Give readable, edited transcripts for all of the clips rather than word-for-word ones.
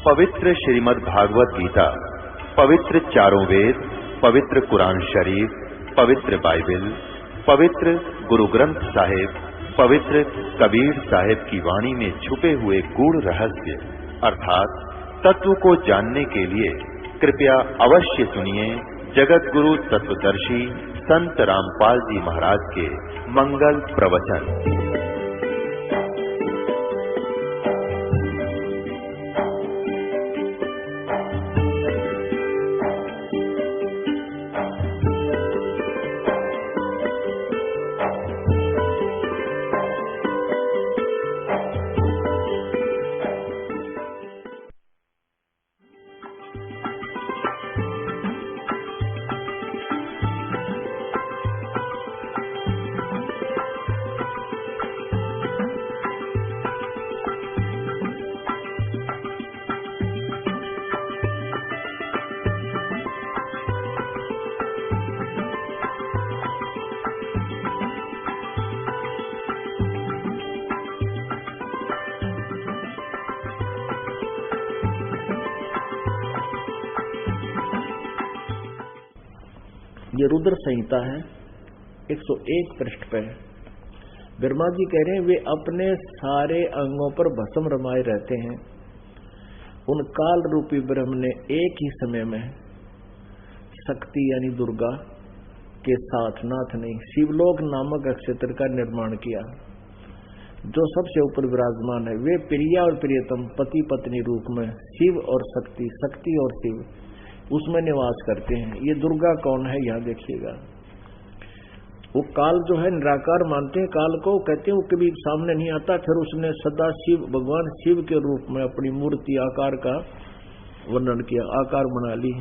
पवित्र श्रीमद् भागवत गीता, पवित्र चारों वेद, पवित्र कुरान शरीफ, पवित्र बाइबल, पवित्र गुरु ग्रंथ साहिब, पवित्र कबीर साहिब की वाणी में छुपे हुए गूढ़ रहस्य अर्थात तत्व को जानने के लिए कृपया अवश्य सुनिए जगत गुरु तत्वदर्शी संत रामपाल जी महाराज के मंगल प्रवचन। ये रुद्र संहिता है 101 पृष्ठ पे। ब्रह्मा जी कह रहे हैं वे अपने सारे अंगों पर भस्म रमाए रहते हैं। उन काल रूपी ब्रह्म ने एक ही समय में शक्ति यानी दुर्गा के साथ नाथ नहीं शिवलोक नामक क्षेत्र का निर्माण किया जो सबसे ऊपर विराजमान है। वे प्रिया और प्रियतम पति पत्नी रूप में शिव और शक्ति, शक्ति और शिव उसमें निवास करते हैं। ये दुर्गा कौन है यहाँ देखिएगा। वो काल जो है निराकार मानते हैं काल को, कहते हैं वो कभी सामने नहीं आता। फिर उसने सदा शिव भगवान शिव के रूप में अपनी मूर्ति आकार का वर्णन किया, आकार बना ली।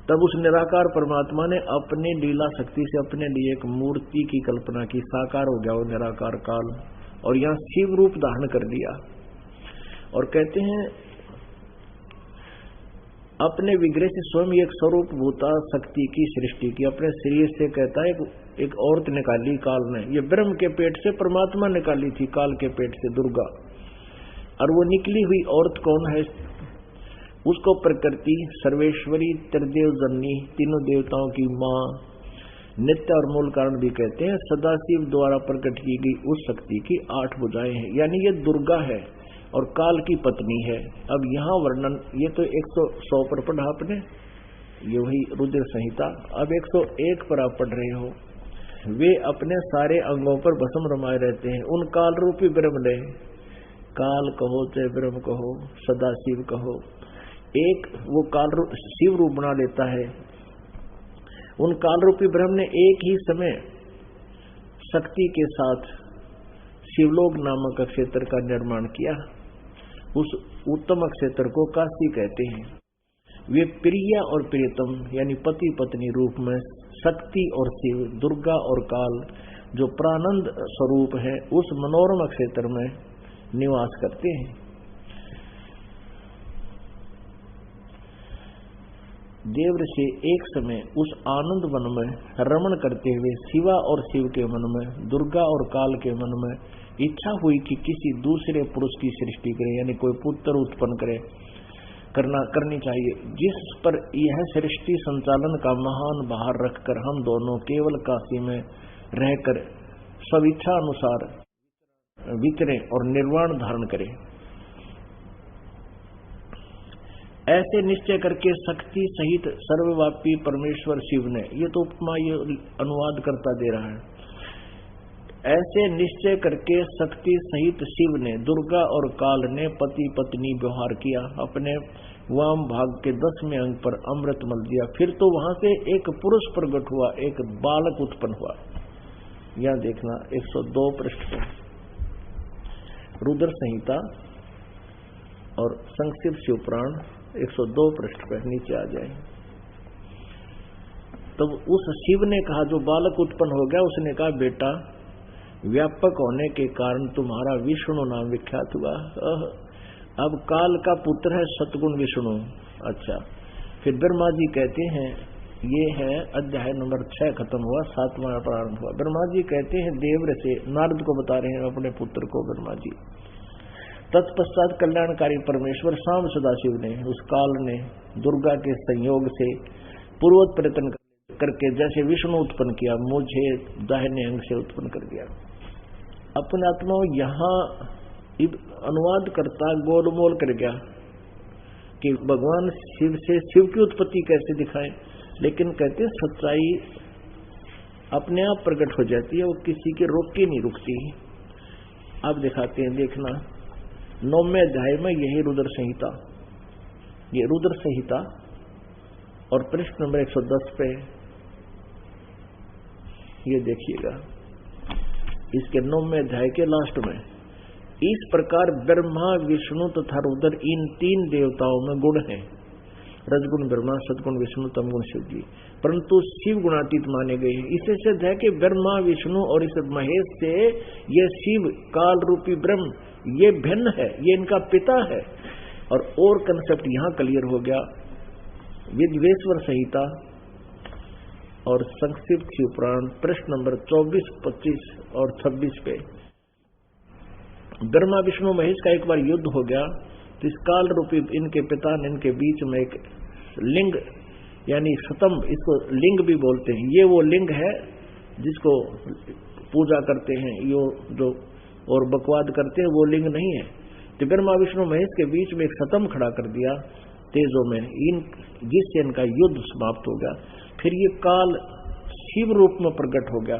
तब उस निराकार परमात्मा ने अपनी लीला शक्ति से अपने लिए एक मूर्ति की कल्पना की, साकार हो गया वो निराकार काल और यहाँ शिव रूप धारण कर लिया। और कहते हैं अपने विग्रह से स्वयं एक स्वरूप भूता शक्ति की सृष्टि की। अपने शरीर से कहता है एक औरत निकाली काल ने, ये ब्रह्म के पेट से परमात्मा निकाली थी, काल के पेट से दुर्गा। और वो निकली हुई औरत कौन है? उसको प्रकृति सर्वेश्वरी त्रिदेव जननी तीनों देवताओं की माँ नित्य और मूल कारण भी कहते हैं। सदाशिव द्वारा प्रकट की गई उस शक्ति की 8 भुजाएं हैं, यानी ये दुर्गा है और काल की पत्नी है। अब यहाँ वर्णन ये तो 100 पर पढ़ा आपने, ये वही रुद्र संहिता। अब 101 पर आप पढ़ रहे हो। वे अपने सारे अंगों पर भस्म रमाए रहते हैं। उन काल रूपी ब्रह्म ने, काल कहो चाहे ब्रह्म कहो सदाशिव कहो, एक वो काल शिव रूप बना लेता है। उन काल रूपी ब्रह्म ने एक ही समय शक्ति के साथ शिवलोक नामक क्षेत्र का निर्माण किया। उस उत्तम क्षेत्र को काशी कहते हैं। वे प्रिया और प्रियतम यानी पति पत्नी रूप में शक्ति और शिव, दुर्गा और काल जो प्रानंद स्वरूप है उस मनोरम क्षेत्र में निवास करते हैं। देवऋषि एक समय उस आनंद वन में रमण करते हुए शिवा और शिव के मन में, दुर्गा और काल के मन में इच्छा हुई कि किसी दूसरे पुरुष की सृष्टि करे, यानी कोई पुत्र उत्पन्न करे, करनी चाहिए, जिस पर यह सृष्टि संचालन का महान भार रखकर हम दोनों केवल काशी में रहकर सब इच्छा अनुसार विचरे और निर्वाण धारण करें। ऐसे निश्चय करके शक्ति सहित सर्वव्यापी परमेश्वर शिव ने, ये तो उपमा ये अनुवाद करता दे रहा है, ऐसे निश्चय करके शक्ति सहित शिव ने, दुर्गा और काल ने पति पत्नी व्यवहार किया। अपने वाम भाग के 10वें अंग पर अमृत मल दिया। फिर तो वहां से एक पुरुष प्रकट हुआ, एक बालक उत्पन्न हुआ। यह देखना 102 पृष्ठ पर रुद्र संहिता और संक्षिप्त शिवपुराण 102 पृष्ठ पर नीचे आ जाए। तब उस शिव ने कहा, जो बालक उत्पन्न हो गया, उसने कहा बेटा व्यापक होने के कारण तुम्हारा विष्णु नाम विख्यात हुआ। अब काल का पुत्र है सतगुण विष्णु। अच्छा, फिर ब्रह्मा जी कहते हैं ये है अध्याय नंबर 6 खत्म हुआ, 7वां प्रारंभ हुआ। ब्रह्मा जी कहते हैं देव से नारद को बता रहे हैं अपने पुत्र को। ब्रह्मा जी तत्पश्चात कल्याणकारी परमेश्वर शाम सदाशिव ने, उस काल ने दुर्गा के संयोग से पूर्वोत्तर प्रयत्न करके जैसे विष्णु उत्पन्न किया, मुझे दाहिने अंग से उत्पन्न कर दिया। अपने आत्मा यहाँ अनुवाद करता गोलमोल कर गया कि भगवान शिव से शिव की उत्पत्ति कैसे दिखाएं, लेकिन कहते हैं सच्चाई अपने आप प्रकट हो जाती है, वो किसी के रोक के नहीं रुकती। अब दिखाते हैं, देखना 9वें अध्याय में यही रुद्र संहिता, ये रुद्र संहिता और पृष्ठ नंबर 110 पे ये देखिएगा, इसके 9वें अध्याय के लास्ट में, इस प्रकार ब्रह्मा विष्णु तथा रुद्र इन 3 देवताओं में गुण हैं, रजगुण ब्रह्मा, सदगुण विष्णु, तमगुण शिव जी, परंतु शिव गुणातीत माने गए हैं। इससे सिद्ध है कि ब्रह्मा विष्णु और इस महेश से ये शिव काल रूपी ब्रह्म ये भिन्न है, ये इनका पिता है। और कंसेप्ट यहां क्लियर हो गया। विद्वेश्वर संहिता और संक्षिप्त शिव पुराण पृष्ठ नंबर 24, 25 और 26 पे ब्रह्मा विष्णु महेश का एक बार युद्ध हो गया, तो इस काल रूपी इनके पिता ने इनके बीच में एक लिंग यानी स्तंभ, इसको लिंग भी बोलते हैं, ये वो लिंग है जिसको पूजा करते हैं यो जो और बकवाद करते हैं, वो लिंग नहीं है। तो ब्रह्मा विष्णु महेश के बीच में एक स्तंभ खड़ा कर दिया तेजों में, जिससे इनका युद्ध समाप्त हो गया। फिर ये काल शिव रूप में प्रकट हो गया,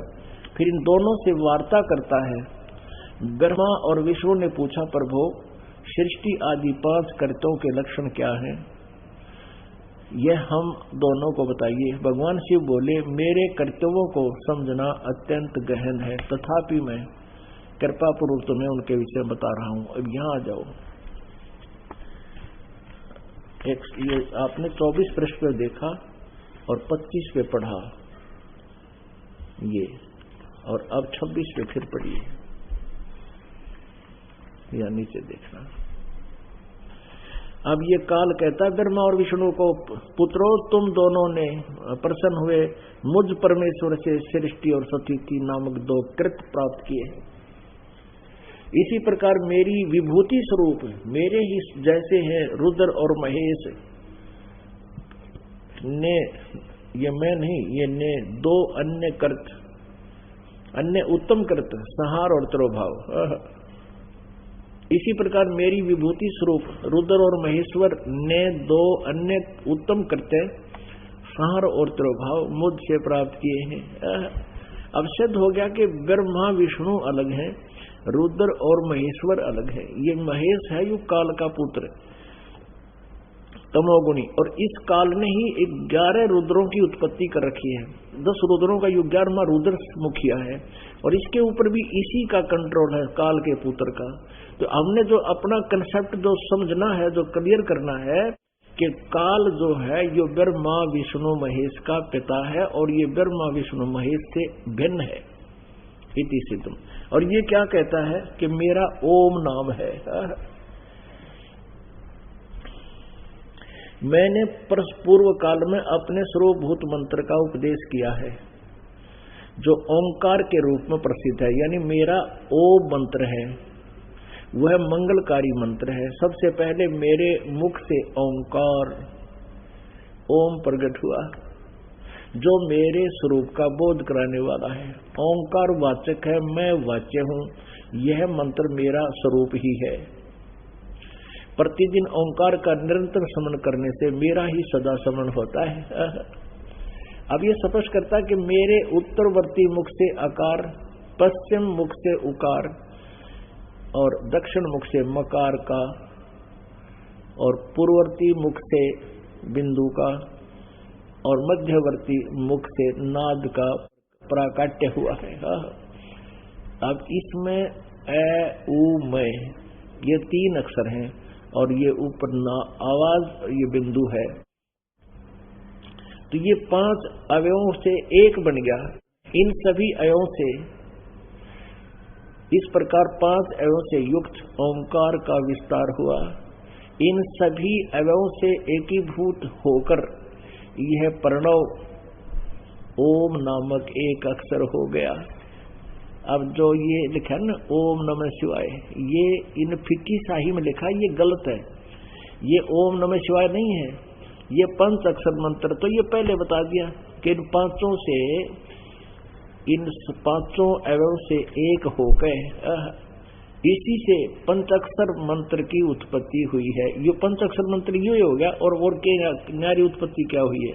फिर इन दोनों से वार्ता करता है। ब्रह्मा और विष्णु ने पूछा, प्रभु सृष्टि आदि 5 कर्तव्यों के लक्षण क्या हैं, यह हम दोनों को बताइए। भगवान शिव बोले, मेरे कर्तव्यों को समझना अत्यंत गहन है, तथापि मैं कृपा पूर्वक तुम्हें उनके विषय में बता रहा हूं। अब यहां आ जाओ, ये आपने 24 पृष्ठ पे देखा और 25 पे पढ़ा ये, और अब 26 पे फिर पढ़िए, या नीचे देखना। अब ये काल कहता है ब्रह्मा और विष्णु को, पुत्रों तुम दोनों ने प्रसन्न हुए मुझ परमेश्वर से सृष्टि और स्थिति नामक 2 कृत प्राप्त किए। इसी प्रकार मेरी विभूति स्वरूप मेरे ही जैसे हैं रुद्र और महेश ने, ये मैं नहीं, ये ने 2 अन्य कृत, अन्य उत्तम कृत संहार और तिरोभाव। इसी प्रकार मेरी विभूति स्वरूप रुद्र और महेश्वर ने 2 अन्य उत्तम कृत्य संहार और तिरोभाव मुझसे प्राप्त किए हैं। अब सिद्ध हो गया कि ब्रह्मा विष्णु अलग हैं, रुद्र और महेश्वर अलग है। ये महेश है यु काल का पुत्र तमोगुणी, और इस काल ने ही 11 रुद्रों की उत्पत्ति कर रखी है। 10 रुद्रों का युग 11वां रुद्र मुखिया है, और इसके ऊपर भी इसी का कंट्रोल है काल के पुत्र का। तो हमने जो अपना कंसेप्ट जो समझना है, जो क्लियर करना है कि काल जो है ये ब्रह्मा विष्णु महेश का पिता है, और ये ब्रह्मा विष्णु महेश से भिन्न है, इति सिद्धम। और ये क्या कहता है कि मेरा ओम नाम है। मैंने पूर्व काल में अपने सर्वभूत मंत्र का उपदेश किया है, जो ओंकार के रूप में प्रसिद्ध है, यानी मेरा ओम मंत्र है, वह मंगलकारी मंत्र है। सबसे पहले मेरे मुख से ओंकार ओम प्रकट हुआ, जो मेरे स्वरूप का बोध कराने वाला है। ओंकार वाचक है, मैं वाच्य हूं, यह मंत्र मेरा स्वरूप ही है। प्रतिदिन ओंकार का निरंतर स्मरण करने से मेरा ही सदा स्मरण होता है। अब ये स्पष्ट करता है कि मेरे उत्तरवर्ती मुख से आकार, पश्चिम मुख से उकार और दक्षिण मुख से मकार का, और पूर्ववर्ती मुख से बिंदु का, और मध्यवर्ती मुख से नाद का प्राकाट्य हुआ है। अब इसमें ए उ मै ये 3 अक्षर हैं, और ये ऊपर ना आवाज ये बिंदु है। तो ये 5 अवयवों से एक बन गया। इन सभी अवयवों से, इस प्रकार 5 अवयवों से युक्त ओंकार का विस्तार हुआ। इन सभी अवयवों से एकीभूत होकर यह प्रणव ओम नामक एक अक्षर हो गया। अब जो ये लिखा है ना ओम नमः शिवाय, ये इन फिक्की शाही में लिखा है, ये गलत है। ये ओम नमः शिवाय नहीं है, ये पंच अक्षर मंत्र। तो ये पहले बता दिया कि इन पांचों अवयव से एक होकर इसी से पंचाक्षर मंत्र की उत्पत्ति हुई है। ये पंचाक्षर मंत्र ये हो गया। और के न्यारी उत्पत्ति क्या हुई है?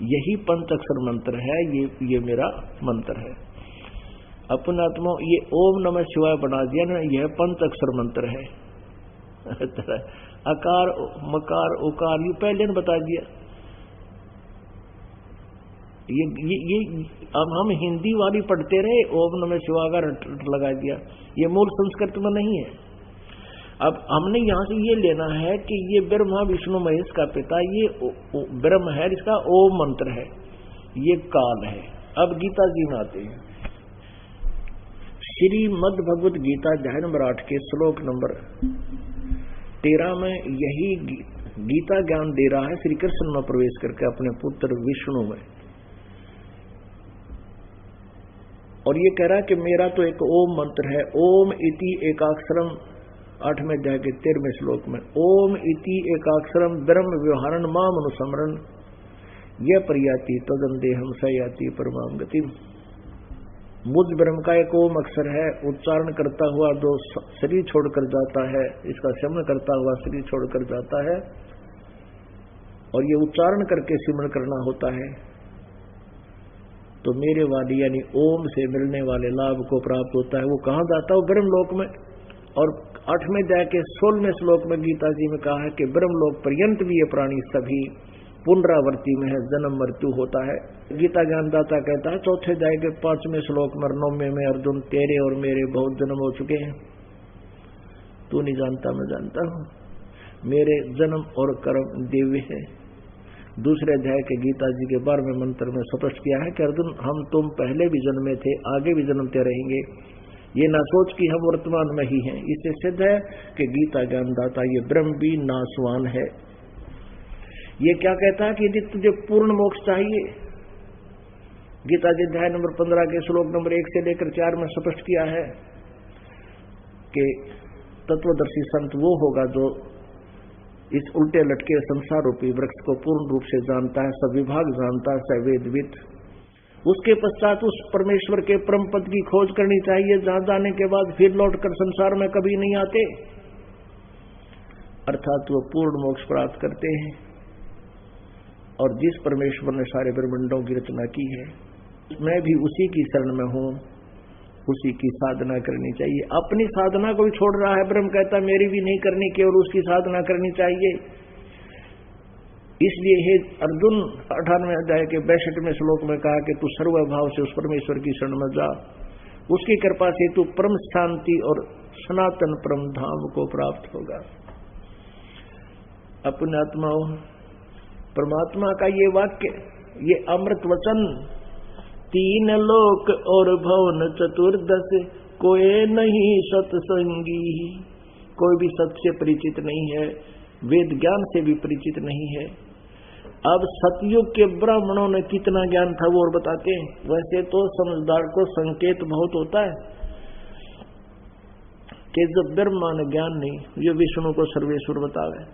यही पंचाक्षर मंत्र है, ये मेरा मंत्र है। अपने आत्मा ये ओम नमः शिवाय बना दिया ना, यह पंचाक्षर मंत्र है। अकार मकार उकार ये पहले ने बता दिया। ये अब हम हिंदी वाली पढ़ते रहे, ओम नमः शिवाय का रट लगा दिया, ये मूल संस्कृत में नहीं है। अब हमने यहाँ से ये लेना है कि ये ब्रह्मा विष्णु महेश का पिता, ये ब्रह्म है, इसका ओम मंत्र है, ये काल है। अब गीता जी में आते हैं। श्रीमद् भगवत गीता अध्याय नंबर 8 के श्लोक नंबर 13 में यही गीता ज्ञान दे रहा है श्री कृष्ण में प्रवेश करके अपने पुत्र विष्णु में। और ये कह रहा है कि मेरा तो एक ओम मंत्र है। ओम इति एकाक्षरम 8वें अध्याय के 13वें श्लोक में, ओम इति एकाक्षरम ब्रह्म व्यवहारन माम अनुसमरण यह प्रयाति तदंदेहम सयाति परमाम गति। मुझ ब्रह्म का एक ओम अक्षर है, उच्चारण करता हुआ जो शरीर छोड़कर जाता है, इसका सिमरण करता हुआ शरीर छोड़कर जाता है, और ये उच्चारण करके सिमरण करना होता है, तो मेरे वाली यानी ओम से मिलने वाले लाभ को प्राप्त होता है। वो कहाँ जाता है? वो ब्रह्मलोक में। और 8वें अध्याय के 16वें श्लोक में गीता जी में कहा है कि ब्रह्मलोक पर्यंत भी ये प्राणी सभी पुनरावृत्ति में है, जन्म मृत्यु होता है। गीता ज्ञानदाता कहता है 4थे अध्याय के 5वें श्लोक में 9वें में, अर्जुन तेरे और मेरे बहुत जन्म हो चुके हैं, तू नहीं जानता मैं जानता हूँ, मेरे जन्म और कर्म दिव्य है। दूसरे अध्याय के गीता जी के 12वें मंत्र में स्पष्ट किया है कि अर्जुन हम तुम पहले भी जन्मे थे, आगे भी जन्मते रहेंगे, ये ना सोच कि हम वर्तमान में ही हैं। इससे सिद्ध है कि गीता ज्ञानदाता ये ब्रह्म भी नाशवान है। ये क्या कहता है कि यदि तुझे पूर्ण मोक्ष चाहिए, गीता जी अध्याय नंबर 15 के श्लोक नंबर 1 से लेकर 4 में स्पष्ट किया है कि तत्वदर्शी संत वो होगा जो इस उल्टे लटके संसार रूपी वृक्ष को पूर्ण रूप से जानता है, सब विभाग जानता है, सवेदविद। उसके पश्चात उस परमेश्वर के परम पद की खोज करनी चाहिए, जहां जाने के बाद फिर लौटकर संसार में कभी नहीं आते, अर्थात वो पूर्ण मोक्ष प्राप्त करते हैं। और जिस परमेश्वर ने सारे ब्रह्मांडों की रचना की है, मैं भी उसी की शरण में हूं, उसी की साधना करनी चाहिए। अपनी साधना को भी छोड़ रहा है ब्रह्म, कहता मेरी भी नहीं करनी, केवल उसकी साधना करनी चाहिए। इसलिए हे अर्जुन 98वें अध्याय के 62वें श्लोक में कहा कि तू सर्वभाव से उस परमेश्वर की शरण में जा, उसकी कृपा से तू परम शांति और सनातन परम धाम को प्राप्त होगा। अपने आत्माओं, परमात्मा का ये वाक्य, ये अमृत वचन, 3 लोक और भवन चतुर्दश कोई नहीं सत्संगी, कोई भी सत्य से परिचित नहीं है, वेद ज्ञान से भी परिचित नहीं है। अब सतयुग के ब्राह्मणों ने कितना ज्ञान था वो और बताते हैं। वैसे तो समझदार को संकेत बहुत होता है कि जब ब्रह्मा ने ज्ञान नहीं, ये विष्णु को सर्वेश्वर बतावे,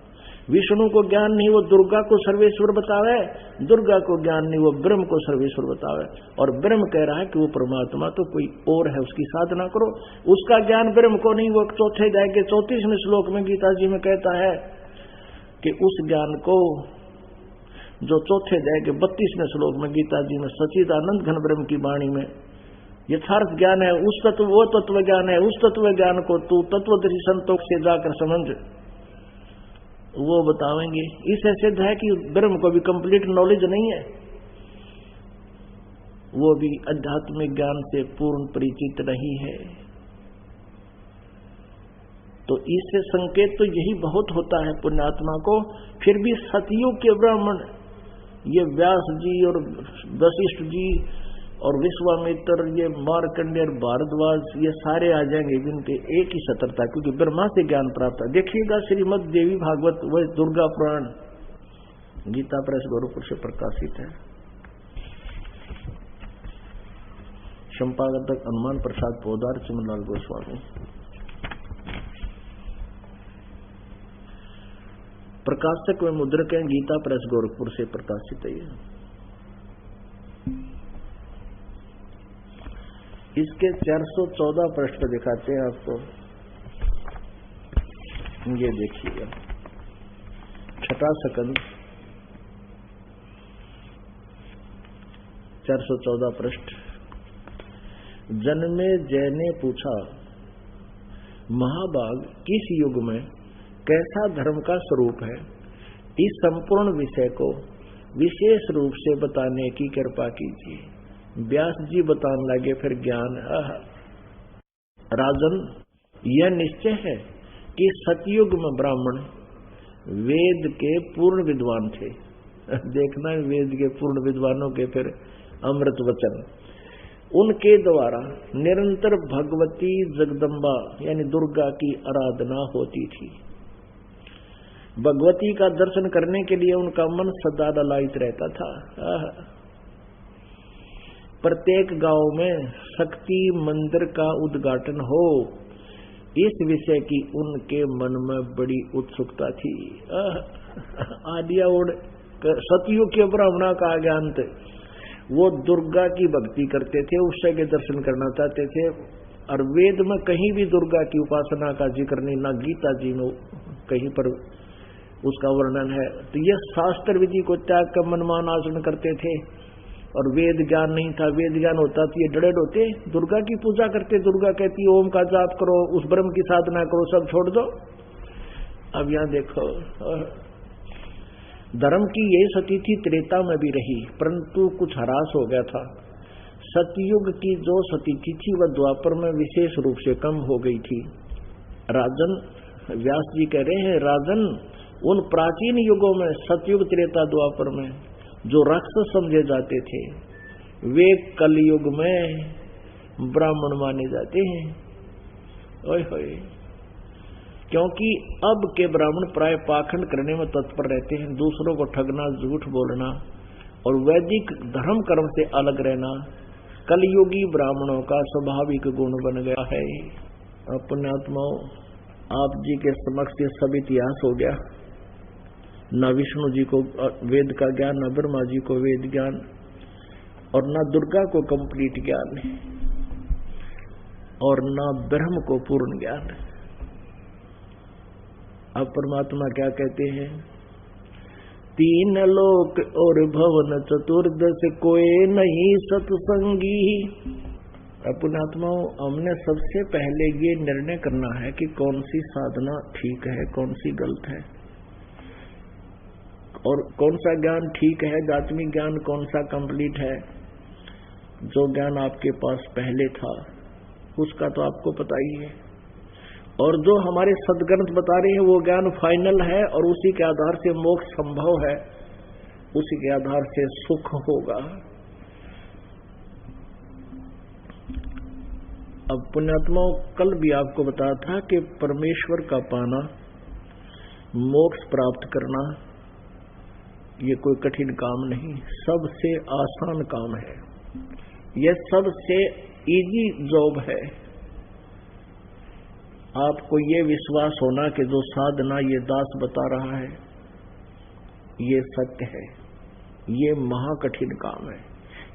विष्णु को ज्ञान नहीं वो दुर्गा को सर्वेश्वर बतावे, दुर्गा को ज्ञान नहीं वो ब्रह्म को सर्वेश्वर बतावे। और ब्रह्म कह रहा है कि वो परमात्मा तो कोई और है, उसकी साधना करो। उसका ज्ञान ब्रह्म को नहीं, वो 4थे अध्याय के 34वें श्लोक में गीता जी में कहता है कि उस ज्ञान को जो 4थे अध्याय के 32वें श्लोक में गीता जी में सच्चिदानंद घन ब्रह्म की वाणी में यथार्थ ज्ञान है, उस तत्व वो तत्व ज्ञान है, उस तत्व ज्ञान को तू तत्वदर्शी संतों से जाकर समझ, वो बतावेंगे। इससे सिद्ध है कि ब्रह्म को भी कंप्लीट नॉलेज नहीं है, वो भी आध्यात्मिक ज्ञान से पूर्ण परिचित नहीं है। तो इससे संकेत तो यही बहुत होता है पुण्यात्मा को। फिर भी सतयुग के ब्राह्मण, ये व्यास जी और वशिष्ठ जी और विश्वामित्र, ये मार्कंडेय, भारद्वाज, ये सारे आ जाएंगे जिनके एक ही सतर्कता, क्योंकि ब्रह्मा से ज्ञान प्राप्त है। देखिएगा श्रीमद् देवी भागवत, वह दुर्गा पुराण, गीता प्रेस गोरखपुर से प्रकाशित है। संपादक हनुमान प्रसाद पोदार, चिमनलाल गोस्वामी। प्रकाशक व मुद्रक हैं गीता प्रेस गोरखपुर से प्रकाशित है। इसके 414 पृष्ठ दिखाते हैं आपको, ये देखिएगा। छठा सकंद 414 पृष्ठ। जन्मे जय ने पूछा, महाभाग किस युग में कैसा धर्म का स्वरूप है, इस संपूर्ण विषय को विशेष रूप से बताने की कृपा कीजिए। व्यास जी बताने लगे फिर ज्ञान। राजन, यह निश्चय है कि सतयुग में ब्राह्मण वेद के पूर्ण विद्वान थे। देखना वेद के पूर्ण विद्वानों के फिर अमृत वचन, उनके द्वारा निरंतर भगवती जगदम्बा यानी दुर्गा की आराधना होती थी। भगवती का दर्शन करने के लिए उनका मन सदा ललायित रहता था। प्रत्येक गांव में शक्ति मंदिर का उद्घाटन हो, इस विषय की उनके मन में बड़ी उत्सुकता थी। आदिया उड़ सतयुग के ब्राह्मणा का ज्ञान थे, वो दुर्गा की भक्ति करते थे, उससे के दर्शन करना चाहते थे। और वेद में कहीं भी दुर्गा की उपासना का जिक्र नहीं, ना गीता जी में कहीं पर उसका वर्णन है। तो यह शास्त्र विधि को त्याग कर मनमान आचरण करते थे और वेद ज्ञान नहीं था। वेद ज्ञान होता तो ये डरेड होते, दुर्गा की पूजा करते। दुर्गा कहती ओम का जाप करो, उस ब्रह्म की साधना करो, सब छोड़ दो। अब यहाँ देखो, धर्म की यही सती थी, त्रेता में भी रही, परंतु कुछ ह्रास हो गया था। सतयुग की जो सती थी वह द्वापर में विशेष रूप से कम हो गई थी। राजन, व्यास जी कह रहे हैं, राजन, उन प्राचीन युगों में सतयुग, त्रेता, द्वापर में जो राक्षस समझे जाते थे, वे कलयुग में ब्राह्मण माने जाते हैं। ओए होए, क्योंकि अब के ब्राह्मण प्राय पाखंड करने में तत्पर रहते हैं, दूसरों को ठगना, झूठ बोलना और वैदिक धर्म कर्म से अलग रहना कलयुगी ब्राह्मणों का स्वाभाविक गुण बन गया है। पुण्यात्माओं, आप जी के समक्ष ये सब इतिहास हो गया। न विष्णु जी को वेद का ज्ञान, न ब्रह्मा जी को वेद ज्ञान, और न दुर्गा को कंप्लीट ज्ञान, और न ब्रह्म को पूर्ण ज्ञान। अब परमात्मा क्या कहते हैं, तीन लोक और भवन चतुर्दश कोई नहीं सत्संगी। पुण्यात्माओं, हमने सबसे पहले ये निर्णय करना है कि कौन सी साधना ठीक है, कौन सी गलत है, और कौन सा ज्ञान ठीक है, आत्मिक ज्ञान कौन सा कंप्लीट है। जो ज्ञान आपके पास पहले था उसका तो आपको पता ही है, और जो हमारे सद्ग्रंथ बता रहे हैं वो ज्ञान फाइनल है, और उसी के आधार से मोक्ष संभव है, उसी के आधार से सुख होगा। अब पुण्यात्माओं, कल भी आपको बताया था कि परमेश्वर का पाना, मोक्ष प्राप्त करना, ये कोई कठिन काम नहीं, सबसे आसान काम है, यह सबसे इजी जॉब है। आपको ये विश्वास होना कि जो साधना ये दास बता रहा है ये सत्य है, ये महाकठिन काम है।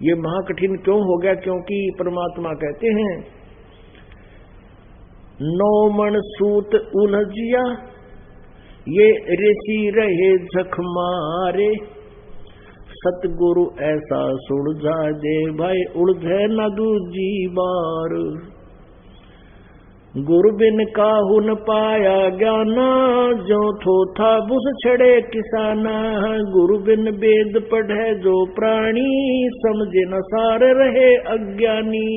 ये महाकठिन क्यों हो गया? क्योंकि परमात्मा कहते हैं, नौ मन सूत उलझिया, ये ऋषि रहे झक मारे, सतगुरु ऐसा सुलझा दे भाई उलझे न दूजी बार। गुरु बिन काहू न पाया ज्ञाना, जो थो था बुस छड़े किसाना। गुरु बिन वेद पढ़े जो प्राणी, समझे न सार रहे अज्ञानी।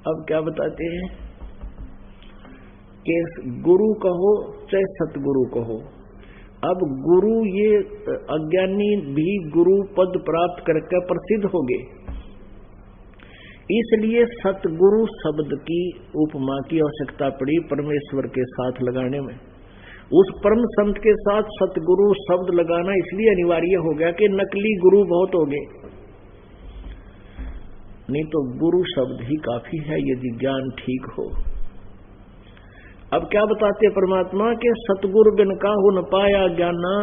अब क्या बताते हैं कि गुरु कहो चाहे सतगुरु कहो, अब गुरु ये अज्ञानी भी गुरु पद प्राप्त करके प्रसिद्ध हो गए, इसलिए सतगुरु शब्द की उपमा की आवश्यकता पड़ी परमेश्वर के साथ लगाने में। उस परम संत के साथ सतगुरु शब्द लगाना इसलिए अनिवार्य हो गया कि नकली गुरु बहुत हो गए। नहीं तो गुरु शब्द ही काफी है यदि ज्ञान ठीक हो। अब क्या बताते परमात्मा के सतगुरु बिन काहू न पाया ज्ञाना,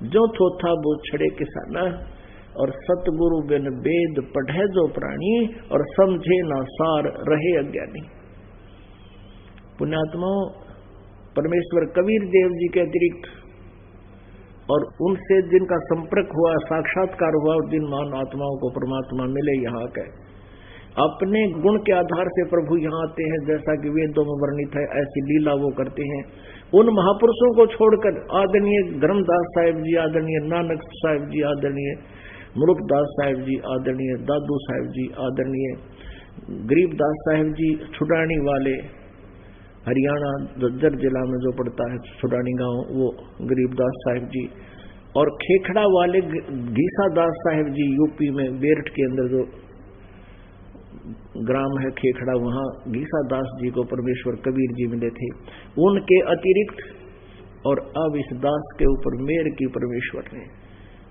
जो थोथा वो छड़े किसाना, और सतगुरु बिन वेद पढ़े जो प्राणी, और समझे ना सार रहे अज्ञानी। पुण्यात्माओं, परमेश्वर कबीर देव जी के अतिरिक्त और उनसे जिनका संपर्क हुआ, साक्षात्कार हुआ, और जिन महान आत्माओं को परमात्मा मिले यहाँ के, अपने गुण के आधार से प्रभु यहाँ आते हैं, जैसा कि वेदों में वर्णित है, ऐसी लीला वो करते हैं। उन महापुरुषों को छोड़कर आदरणीय धर्मदास साहिब जी, आदरणीय नानक साहिब जी, आदरणीय मुल्कदास साहिब जी, आदरणीय दादू साहिब जी, आदरणीय गरीबदास साहिब जी, छुड़ानी वाले, हरियाणा झज्जर जिला में जो पड़ता है छुड़ानी गांव, वो गरीबदास साहिब जी, और खेखड़ा वाले घीसादास साहिब जी, यूपी में बेरठ के अंदर जो ग्राम है खेखड़ा, वहां घीसादास जी को परमेश्वर कबीर जी मिले थे। उनके अतिरिक्त और अब इस दास के ऊपर मेहर की परमेश्वर ने,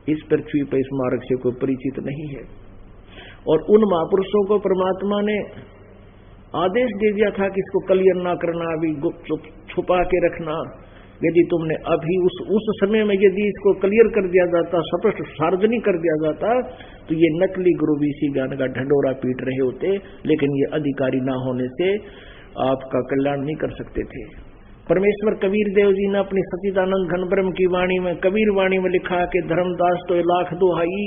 इस पृथ्वी पर इस मार्ग से कोई परिचित नहीं है। और उन महापुरुषों को परमात्मा ने आदेश दे दिया था कि इसको क्लियर ना करना, अभी गुप्त छुपा के रखना। यदि तुमने अभी उस समय में यदि इसको क्लियर कर दिया जाता, स्पष्ट सार्वजनिक कर दिया जाता, तो ये नकली गुरु भी इसी ज्ञान का ढंडोरा पीट रहे होते, लेकिन ये अधिकारी ना होने से आपका कल्याण नहीं कर सकते थे। परमेश्वर कबीर देव जी ने अपनी सच्चिदानंद घन ब्रह्म की वाणी में, कबीर वाणी में लिखा कि धर्मदास तो लाख दुहाई,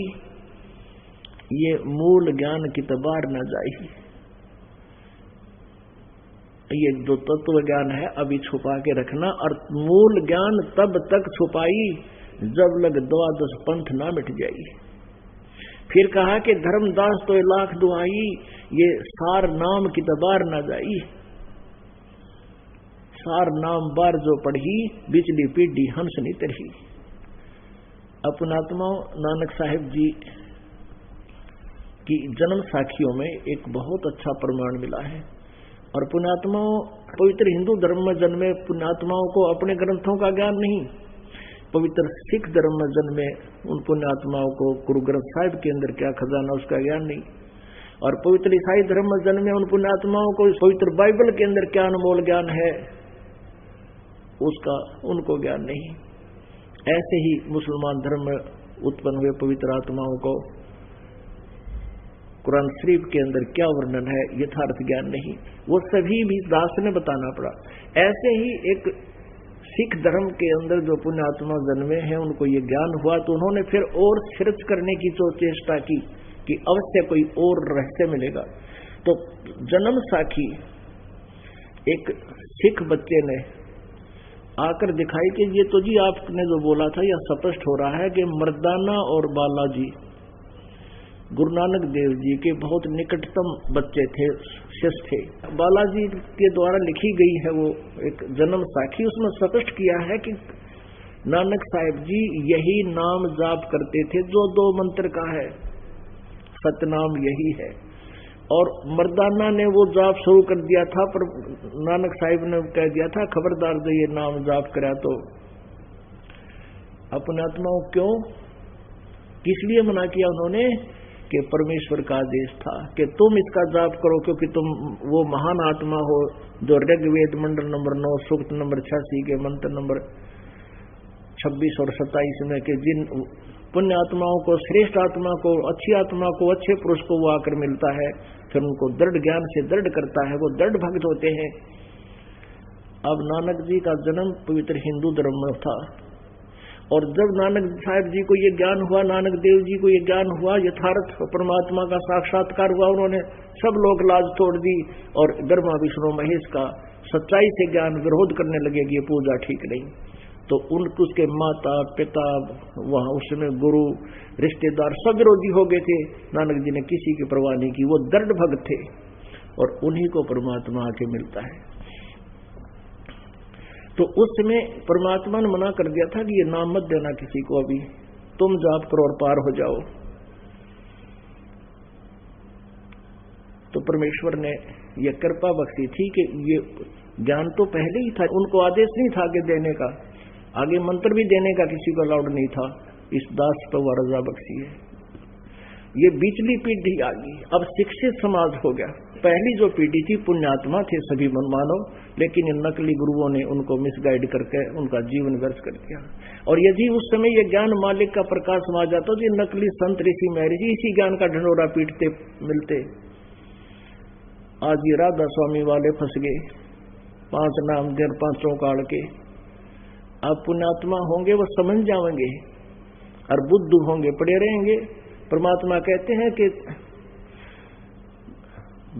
ये मूल ज्ञान की तबार न जाई। ये जो तत्व ज्ञान है अभी छुपा के रखना, और मूल ज्ञान तब तक छुपाई जब लग द्वादश पंथ ना मिट जाई। फिर कहा कि धर्मदास तो लाख दुहाई, ये सार नाम की तबार ना जाई। सार नाम बार जो पढ़ी, बिजली पीढ़ी हंस नहीं तरही। अपनात्माओं, नानक साहिब जी की जन्म साखियों में एक बहुत अच्छा प्रमाण मिला है। और पुण्यात्माओं, पवित्र हिंदू धर्म में जन्मे पुण्यात्माओं को अपने ग्रंथों का ज्ञान नहीं, पवित्र सिख धर्म में जन्मे उन पुण्यात्माओं को गुरु ग्रंथ साहिब के अंदर क्या खजाना उसका ज्ञान नहीं, और पवित्र ईसाई धर्म में जन्मे उन पुण्यात्माओं को पवित्र बाइबल के अंदर क्या अनमोल ज्ञान है उसका उनको ज्ञान नहीं। ऐसे ही मुसलमान धर्म में उत्पन्न हुए पवित्र आत्माओं को कुरान शरीफ के अंदर क्या वर्णन है यथार्थ ज्ञान नहीं, वो सभी भी दास ने बताना पड़ा। ऐसे ही एक सिख धर्म के अंदर जो पुण्यात्मा जन्मे हैं उनको ये ज्ञान हुआ, तो उन्होंने फिर और सर्च करने की जो चेष्टा की कि अवश्य कोई और रहस्य मिलेगा। तो जन्म साखी एक सिख बच्चे ने आकर दिखाई कि ये तो जी आपने जो बोला था यह स्पष्ट हो रहा है कि मर्दाना और बालाजी गुरु नानक देव जी के बहुत निकटतम बच्चे थे, शिष्य थे। बालाजी के द्वारा लिखी गई है वो एक जन्म साखी, उसमें स्पष्ट किया है कि नानक साहिब जी यही नाम जाप करते थे जो 2 मंत्र का है, सतनाम यही है। और मर्दाना ने वो जाप शुरू कर दिया था, पर नानक साहिब ने कह दिया था खबरदार जो ये नाम जाप करा तो। अपने आत्माओं क्यों, किस लिए मना किया उन्होंने कि परमेश्वर का आदेश था कि तुम इसका जाप करो, क्योंकि तुम वो महान आत्मा हो जो ऋग्वेद मंडल नंबर 9 सूक्त नंबर 86 के मंत्र नंबर 26 और 27 में कि जिन पुण्य आत्माओं को, श्रेष्ठ आत्मा को, अच्छी आत्मा को, अच्छे पुरुष को वो आकर मिलता है, फिर उनको दृढ़ ज्ञान से दृढ़ करता है, वो दृढ़ भक्त होते हैं। अब नानक जी का जन्म पवित्र हिंदू धर्म में था, और जब नानक साहिब जी को ये ज्ञान हुआ, नानक देव जी को ये ज्ञान हुआ, यथार्थ परमात्मा का साक्षात्कार हुआ, उन्होंने सब लोग लाज तोड़ दी और ब्रह्मा विष्णु महेश का सच्चाई से ज्ञान विरोध करने लगे कि ये पूजा ठीक नहीं। तो उसके माता पिता, वहां उसमें गुरु, रिश्तेदार सब विरोधी हो गए थे। नानक जी ने किसी की परवाह नहीं की, वो दृढ़ भक्त थे, और उन्हीं को परमात्मा आके मिलता है। तो उस समय परमात्मा ने मना कर दिया था कि ये नाम मत देना किसी को, अभी तुम जाप करो और पार हो जाओ। तो परमेश्वर ने यह कृपा बख्शी थी कि ये ज्ञान तो पहले ही था, उनको आदेश नहीं था कि देने का, आगे मंत्र भी देने का किसी को अलाउड नहीं था। इस दास पर वह रजा बख्शी है। ये बीचली पीढ़ी आ गई। अब शिक्षित समाज हो गया। पहली जो पीढ़ी थी पुण्यात्मा थे सभी मानव, लेकिन इन नकली गुरुओं ने उनको मिसगाइड करके उनका जीवन व्यर्थ कर दिया। और यदि उस समय ये ज्ञान मालिक का प्रकाश आ जाता तो ये नकली संत ऋषि महर्षि इसी ज्ञान का ढंढोरा पीटते मिलते। आज ये राधा स्वामी वाले फंस गए, 5 नाम देर 5 काल के। अब पुण्यात्मा होंगे वो समझ जाएंगे, और बुद्धू होंगे पड़े रहेंगे। परमात्मा कहते हैं कि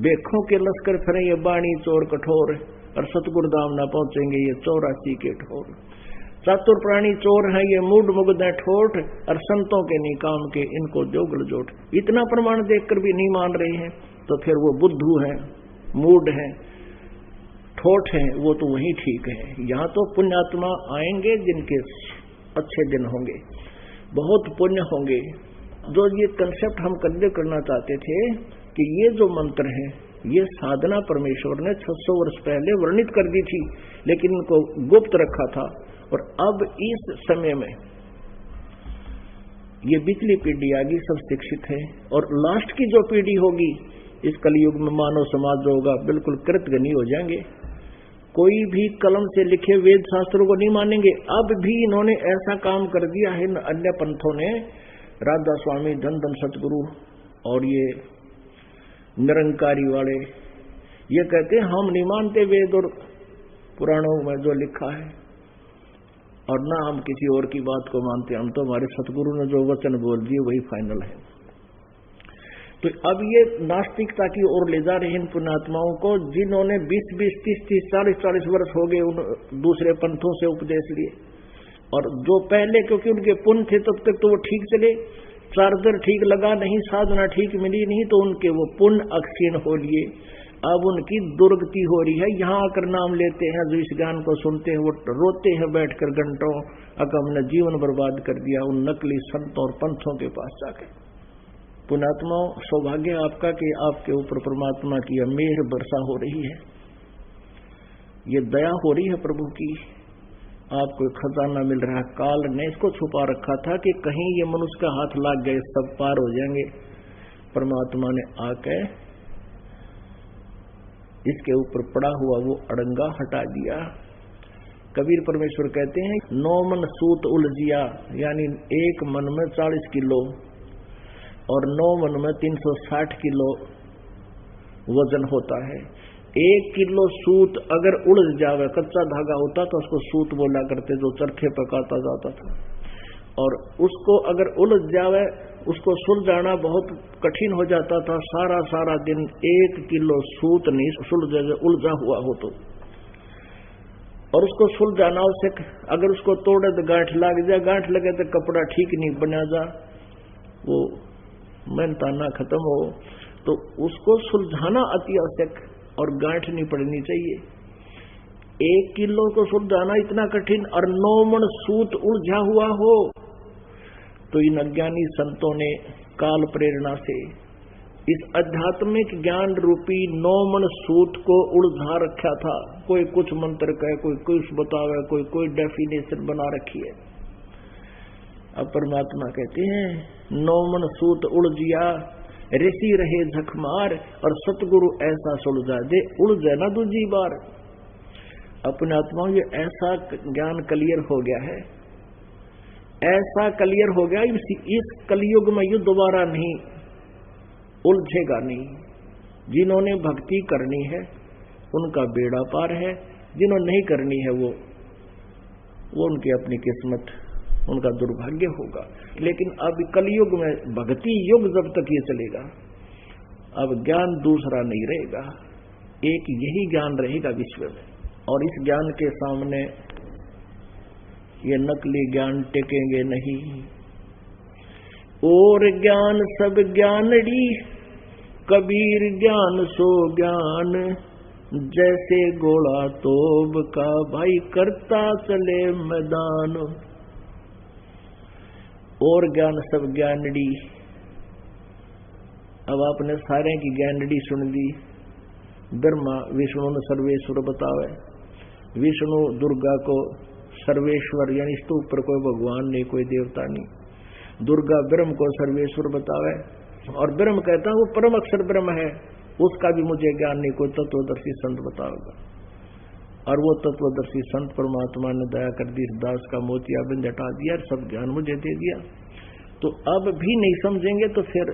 बेखों के लश्कर फिरे ये बाणी चोर कठोर, और सतगुरु धाम न पहुंचेंगे ये 84 के ठोर। चातुर प्राणी चोर हैं ये मूड मुग्ध ठोठ, और संतों के नहीं काम के इनको जोगल जोट। इतना प्रमाण देखकर भी नहीं मान रहे हैं तो फिर वो बुद्धू हैं, मूड हैं, ठोठ हैं, वो तो वही ठीक है। यहाँ तो पुण्यात्मा आएंगे जिनके अच्छे दिन होंगे, बहुत पुण्य होंगे। जो ये कंसेप्ट हम कन्वे करना चाहते थे कि ये जो मंत्र है ये साधना परमेश्वर ने 600 वर्ष पहले वर्णित कर दी थी, लेकिन इनको गुप्त रखा था। और अब इस समय में ये पिछली पीढ़ी आ गई, सब शिक्षित है। और लास्ट की जो पीढ़ी होगी इस कलयुग में मानव समाज जो होगा बिल्कुल कृतघ्नी हो जाएंगे। कोई भी कलम से लिखे वेद शास्त्रों को नहीं मानेंगे। अब भी इन्होंने ऐसा काम कर दिया है अन्य पंथों ने, राधा स्वामी, धन धन सतगुरु और ये निरंकारी वाले, ये कहते हैं हम नहीं मानते वेद और पुराणों में जो लिखा है, और ना हम किसी और की बात को मानते, हम तो हमारे सतगुरु ने जो वचन बोल दिए वही फाइनल है। तो अब ये नास्तिकता की ओर ले जा रहे हैं इन पुण्यात्माओं को, जिन्होंने 20-20, 30-30, 40-40 वर्ष हो गए उन दूसरे पंथों से उपदेश लिए। और जो पहले क्योंकि उनके पुण्य थे तब तक तो वो ठीक चले, चार्जर ठीक लगा नहीं, साधना ठीक मिली नहीं, तो उनके वो पुण्य अक्षीण हो लिए। अब उनकी दुर्गति हो रही है। यहाँ आकर नाम लेते हैं, जो इस ज्ञान को सुनते हैं वो रोते हैं बैठकर घंटों, अगर हमने जीवन बर्बाद कर दिया उन नकली संतों और पंथों के पास जाकर। पुण्यात्माओं, सौभाग्य आपका कि आपके ऊपर परमात्मा की मेहर वर्षा हो रही है, ये दया हो रही है प्रभु की, आपको खजाना मिल रहा है। काल ने इसको छुपा रखा था कि कहीं ये मनुष्य का हाथ लग गए सब पार हो जाएंगे। परमात्मा ने आके इसके ऊपर पड़ा हुआ वो अड़ंगा हटा दिया। कबीर परमेश्वर कहते हैं 9 मन सूत उलझिया, यानी एक मन में 40 किलो और 9 मन में 360 किलो वजन होता है। 1 किलो सूत अगर उलझ जावे, कच्चा धागा होता तो उसको सूत बोला करते, जो चरखे पकाता जाता था, और उसको अगर उलझ जावे उसको सुलझाना बहुत कठिन हो जाता था। सारा दिन 1 किलो सूत नहीं सुलझे, उलझा हुआ हो तो, और उसको सुलझाना, उससे अगर उसको तोड़े तो गांठ लग जाए, गांठ लगे तो कपड़ा ठीक नहीं बना जा, वो मेहनताना खत्म हो, तो उसको सुलझाना अति आवश्यक और गांठ नहीं पड़नी चाहिए। 1 किलो को सुलझाना इतना कठिन, और 9 मन सूत उलझा हुआ हो, तो इन अज्ञानी संतों ने काल प्रेरणा से इस आध्यात्मिक ज्ञान रूपी 9 मन सूत को उलझा रखा था। कोई कुछ मंत्र कहे, कोई कुछ बतावे, कोई डेफिनेशन बना रखी है। अब परमात्मा कहते हैं 9 मन सूत उलझिया, ऋषि रहे झकमार, और सतगुरु ऐसा सुलझा दे, उलझे ना दूजी बार। अपने आत्मा ये ऐसा ज्ञान क्लियर हो गया है, ऐसा क्लियर हो गया, इस कलयुग में युद्ध दोबारा नहीं उलझेगा नहीं। जिन्होंने भक्ति करनी है उनका बेड़ा पार है, जिन्होंने नहीं करनी है वो उनकी अपनी किस्मत, उनका दुर्भाग्य होगा। लेकिन अब कलयुग में भक्ति युग जब तक ये चलेगा, अब ज्ञान दूसरा नहीं रहेगा, एक यही ज्ञान रहेगा विश्व में। और इस ज्ञान के सामने ये नकली ज्ञान टेकेंगे नहीं। और ज्ञान सब ज्ञानड़ी, कबीर ज्ञान सो ज्ञान, जैसे घोड़ा तोब का भाई करता चले मैदान। और ज्ञान सब ज्ञानड़ी, अब आपने सारे की ज्ञानड़ी सुन ली। ब्रह्मा विष्णु ने सर्वेश्वर बतावे, विष्णु दुर्गा को सर्वेश्वर, यानी इसके ऊपर कोई भगवान नहीं, कोई देवता नहीं। दुर्गा ब्रह्म को सर्वेश्वर बतावे, और ब्रह्म कहता है वो परम अक्षर ब्रह्म है, उसका भी मुझे ज्ञान नहीं, कोई तत्वदर्शी संत बताओगा। और वो तत्वदर्शी संत परमात्मा ने दया कर दी, इस दास का मोतियाबिंद हटा दिया, सब ज्ञान मुझे दे दिया। तो अब भी नहीं समझेंगे तो फिर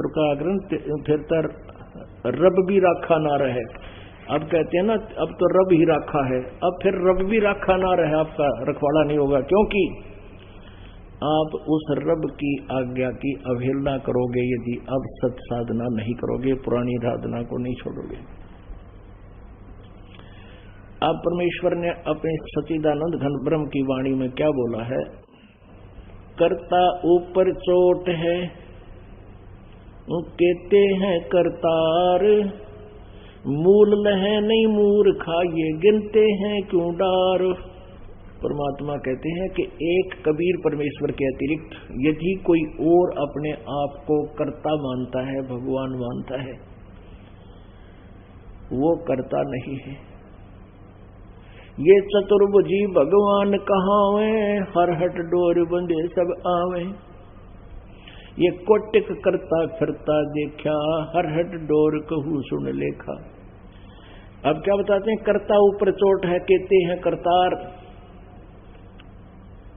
का ग्रंथ फिर तर रब भी राखा ना रहे। अब कहते हैं ना, अब तो रब ही राखा है, अब फिर रब भी राखा ना रहे, आपका रखवाड़ा नहीं होगा, क्योंकि आप उस रब की आज्ञा की अवहेलना करोगे यदि अब सत साधना नहीं करोगे, पुरानी साधना को नहीं छोड़ोगे। अब परमेश्वर ने अपने सच्चिदानंद घन ब्रह्म की वाणी में क्या बोला है? कर्ता ऊपर चोट है, कहते हैं करतार, मूल लहे नहीं मूर्खा, ये गिनते हैं क्यों डार। परमात्मा कहते हैं कि एक कबीर परमेश्वर के अतिरिक्त यदि कोई और अपने आप को कर्ता मानता है, भगवान मानता है, वो कर्ता नहीं है। ये चतुर्भुजी भगवान कहावे, हर हट डोर बंदे सब आवे। ये कोटिक करता फिरता देखा, हर हट डोर कहू सुन लेखा। अब क्या बताते हैं? कर्ता ऊपर चोट है, कहते हैं करतार।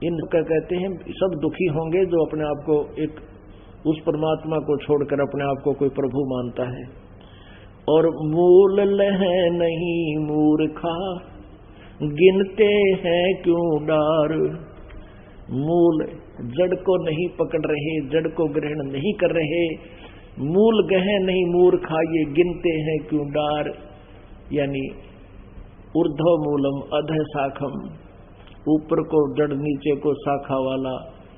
इनका कहते हैं सब दुखी होंगे जो अपने आप को एक उस परमात्मा को छोड़कर अपने आप को कोई प्रभु मानता है। और मूल लहे नहीं मूर्खा, गिनते हैं क्यों डार। मूल जड़ को नहीं पकड़ रहे, जड़ को ग्रहण नहीं कर रहे, मूल गहे नहीं मूर्खा, ये गिनते हैं क्यों डार। यानी ऊर्ध्व मूलम अधः शाखम, ऊपर को जड़ नीचे को शाखा वाला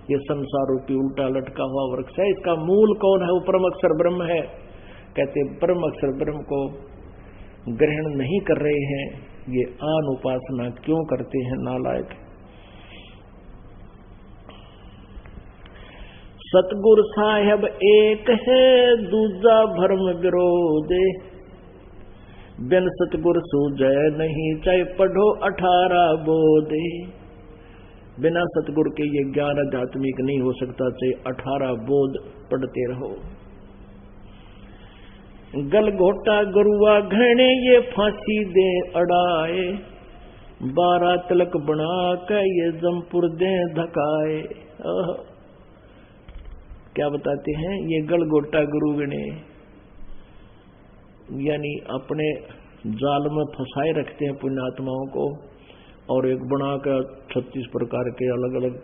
ये संसार रूपी उल्टा लटका हुआ वृक्ष है। इसका मूल कौन है? वो परम अक्षर ब्रह्म है। कहते परम अक्षर ब्रह्म को ग्रहण नहीं कर रहे हैं, ये आन उपासना क्यों करते हैं नालायक। सतगुरु साहेब एक है, दूजा भरम विरोधे। बिन सतगुरु सूझे नहीं, चाहे पढ़ो 18 बोधे। बिना सतगुरु के ये ज्ञान आध्यात्मिक नहीं हो सकता, चाहे 18 बोध पढ़ते रहो। गलघोटा गुरुआ घने, ये फांसी दे अड़ाए। 12 तिलक बना के ये जमपुर दे धकाए। क्या बताते हैं? ये गलघोटा गुरु गणे यानी अपने जाल में फंसाए रखते हैं पुण्यात्माओं को, और एक बना कर 36 प्रकार के अलग अलग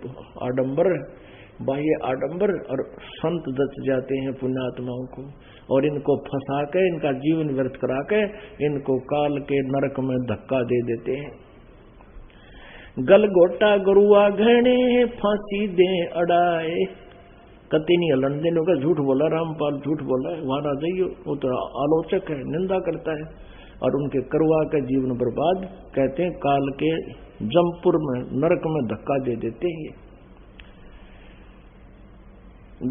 आडंबर, बाह्य आडंबर, और संत दच जाते हैं पुण्यात्माओं को, और इनको फंसा के इनका जीवन व्यर्थ करा के इनको काल के नरक में धक्का दे देते हैं। गलघोटा गुरुआ घने, फांसी दे अड़ाए। कति नहीं हलन देने का, झूठ बोला रामपाल, झूठ बोला है, वहां आ जाइए। वो तो आलोचक है, निंदा करता है, और उनके करवा के जीवन बर्बाद। कहते हैं काल के जमपुर में नरक में धक्का दे देते हैं।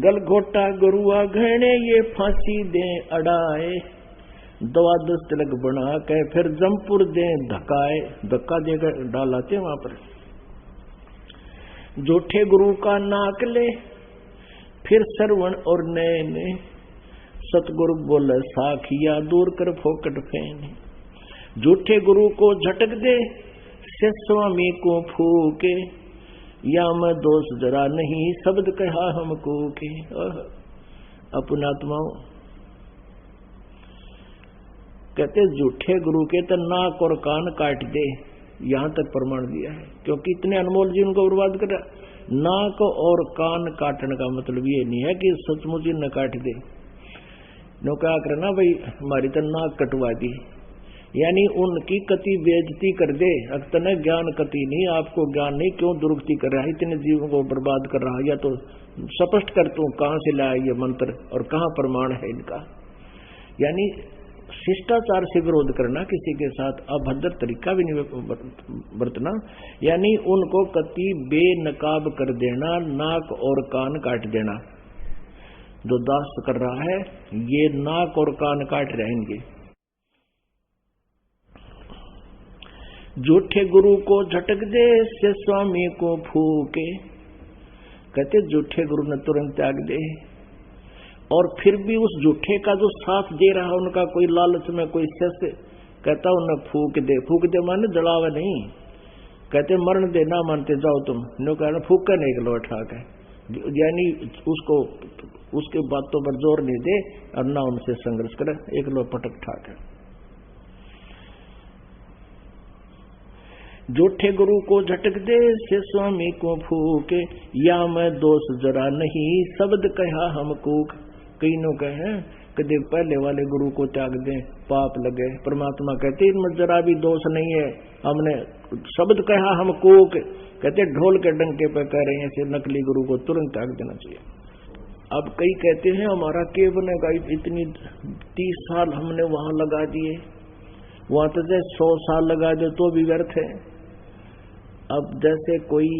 गलघोटा गुरुआ घने, ये फांसी दे अड़ाए। 12 तिलक बना के फिर जमपुर दे धक्काए। धक्का देकर डालाते वहां पर। झूठे गुरु का नाक ले, फिर श्रवण और नयन। सतगुरु बोले साखिया, दूर कर फोकट फेन। झूठे गुरु को झटक दे, से स्वामी को फूके। या मैं दोष जरा नहीं, शब्द कहा हमको के। अपनात्माओं कहते झूठे गुरु के तो नाक और कान काट दे, यहां तक प्रमाण दिया है, क्योंकि इतने अनमोल जीवन को बर्बाद कर रहा। नाक और कान काटने का मतलब ये नहीं है कि सचमुच ही न काट दे। नो क्या करना भाई, हमारी तो नाक कटवा दी, यानी उनकी कति बेइज्जती कर दे। अक्तने ज्ञान कति नहीं, आपको ज्ञान नहीं, क्यों दुरुक्ति कर रहा है, इतने जीवों को बर्बाद कर रहा है। या तो स्पष्ट कर तू कहां से लाया ये मंत्र और कहां प्रमाण है इनका। यानी शिष्टाचार से विरोध करना, किसी के साथ अभद्र तरीका भी नहीं बरतना, यानी उनको कति बेनकाब कर देना, नाक और कान काट देना। जो दास कर रहा है ये नाक और कान काट रहेंगे। झूठे गुरु को झटक दे, से स्वामी को फूके। कहते झूठे गुरु ने तुरंत त्याग दे। और फिर भी उस झूठे का जो साथ दे रहा उनका कोई लालच में कोई शिष्य कहता उन्हें फूक दे माने जलावे नहीं, कहते मरण दे ना मानते जाओ तुम, नो कहना फूक कर नहीं लो ठाक है, यानी उसको उसके बातों पर जोर नहीं दे और ना उनसे संघर्ष करे, एक लो पटक ठाक है। झूठे गुरु को झटक दे से स्वामी को फूके, या मैं दोष जरा नहीं शब्द कहा हम कूक। कई नो कहे कदे पहले वाले गुरु को त्याग दें पाप लगे, परमात्मा कहते इनमें जरा भी दोष नहीं है, हमने शब्द कहा हम कूक, कहते ढोल के डंके पे कह रहे हैं ऐसे नकली गुरु को तुरंत त्याग देना चाहिए। अब कई कहते हैं हमारा के बनेगा, इतनी 30 साल हमने वहां लगा दिए, वहां तो जैसे 100 साल लगा दे तो भी व्यर्थ है। अब जैसे कोई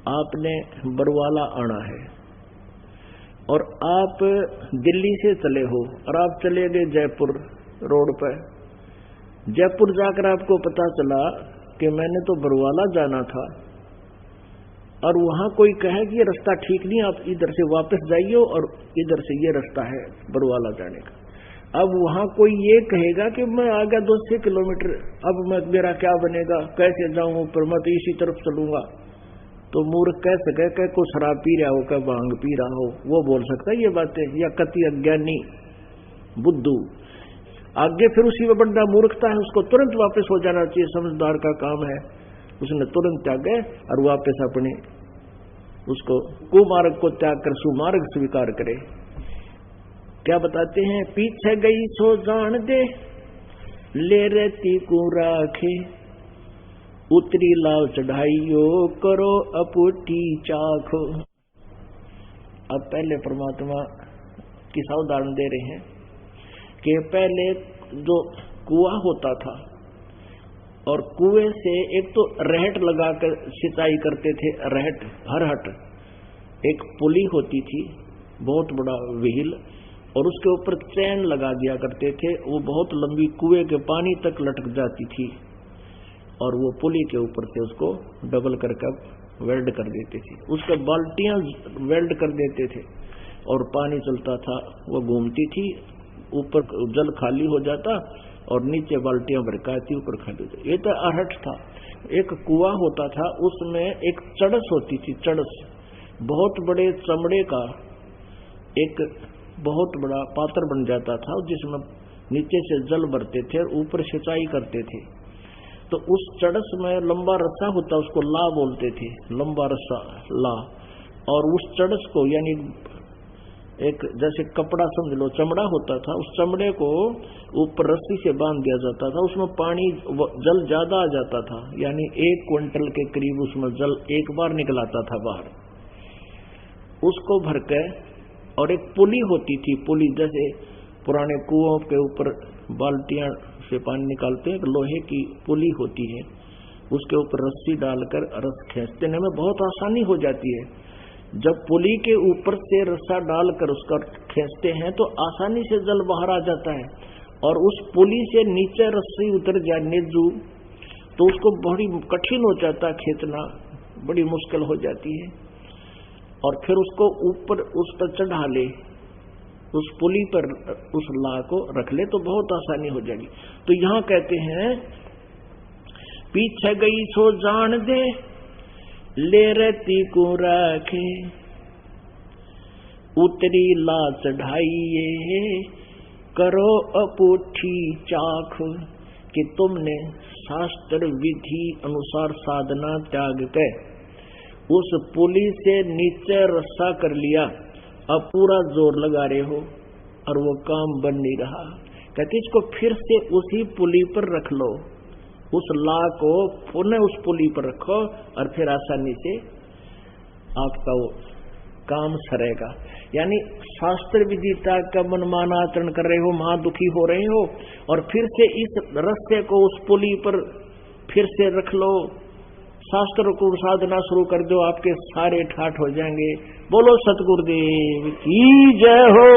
आपने बरवाला आना है और आप दिल्ली से चले हो और आप चले गए जयपुर रोड पर, जयपुर जाकर आपको पता चला कि मैंने तो बरवाला जाना था और वहां कोई कहे कि ये रास्ता ठीक नहीं, आप इधर से वापस जाइए और इधर से ये रास्ता है बरवाला जाने का। अब वहां कोई ये कहेगा कि मैं आ गया 200 किलोमीटर, अब मैं मेरा क्या बनेगा, कैसे जाऊं ऊपर, मैं तो इसी तरफ चलूंगा। तो मूर्ख कह सके कि कोई शराब पी रहा हो, क्या भांग पी रहा हो, वो बोल सकता है ये बातें, या कति अज्ञानी बुद्धू। आगे फिर उसी में बड़ा मूर्खता है, उसको तुरंत वापस हो जाना चाहिए, समझदार का काम है। उसने तुरंत त्यागे और वापस अपने उसको कुमार्ग को त्याग कर सुमार्ग स्वीकार करे। क्या बताते हैं, पीछे गई सो जान दे ले रहती को राखे, उतरी लाव चढ़ाइयो करो अपुटी चाखो। अब पहले परमात्मा की उदाहरण दे रहे हैं कि पहले जो कुआं होता था और कुएं से एक तो रहट लगाकर सिंचाई करते थे, रहट हरहट एक पुली होती थी, बहुत बड़ा व्हील, और उसके ऊपर चैन लगा दिया करते थे, वो बहुत लंबी कुएं के पानी तक लटक जाती थी और वो पुली के ऊपर से उसको डबल करके वेल्ड कर देते थे, उसके बाल्टियां वेल्ड कर देते थे और पानी चलता था, वो घूमती थी, ऊपर जल खाली हो जाता और नीचे बाल्टियां भरकाती, ऊपर खाली हो जाती। ये तो अरहट था। एक कुआं होता था, उसमें एक चड़स होती थी, चड़स बहुत बड़े चमड़े का एक बहुत बड़ा पात्र बन जाता था, जिसमें नीचे से जल भरते थे और ऊपर सिंचाई करते थे। तो उस चड़स में लंबा रस्सा होता, उसको ला बोलते थे, लंबा रस्सा ला, और उस चड़स को यानी एक जैसे कपड़ा समझ लो, चमड़ा होता था, उस चमड़े को ऊपर रस्सी से बांध दिया जाता था, उसमें पानी जल ज्यादा आ जाता था, यानी 1 क्विंटल के करीब उसमें जल एक बार निकलाता था बाहर। उसको भर के और एक पुली होती थी, पुली जैसे पुराने कुओं के ऊपर बाल्टियां से पानी निकालते हैं, एक लोहे की पुली होती है, उसके ऊपर रस्सी डालकर रस खींचते में बहुत आसानी हो जाती है। जब पुली के ऊपर से रस्सा डालकर उसका खींचते हैं तो आसानी से जल बाहर आ जाता है, और उस पुली से नीचे रस्सी उतर जाए नीजू तो उसको बड़ी कठिन हो जाता है, खींचना बड़ी मुश्किल हो जाती है। और फिर उसको ऊपर उस पर चढ़ा ले, उस पुली पर उस ला को रख ले तो बहुत आसानी हो जाएगी। तो यहां कहते हैं पीछे गई सो जान दे ले रहती को रखे, उतरी ला चढ़ाइए करो अपूठी चाख। कि तुमने शास्त्र विधि अनुसार साधना त्याग कर उस पुली से नीचे रस्सा कर लिया, अब पूरा जोर लगा रहे हो और वो काम बन नहीं रहा। कहते इसको फिर से उसी पुली पर रख लो, उस ला को पुनः उस पुली पर रखो और फिर आसानी से आपका वो काम सरेगा। यानी शास्त्र विदिता का मनमाना आचरण कर रहे हो, महा दुखी हो रहे हो, और फिर से इस रस्ते को उस पुली पर फिर से रख लो, शास्त्र को साधना शुरू कर दो, आपके सारे ठाठ हो जाएंगे। बोलो सतगुरुदेव की जय हो।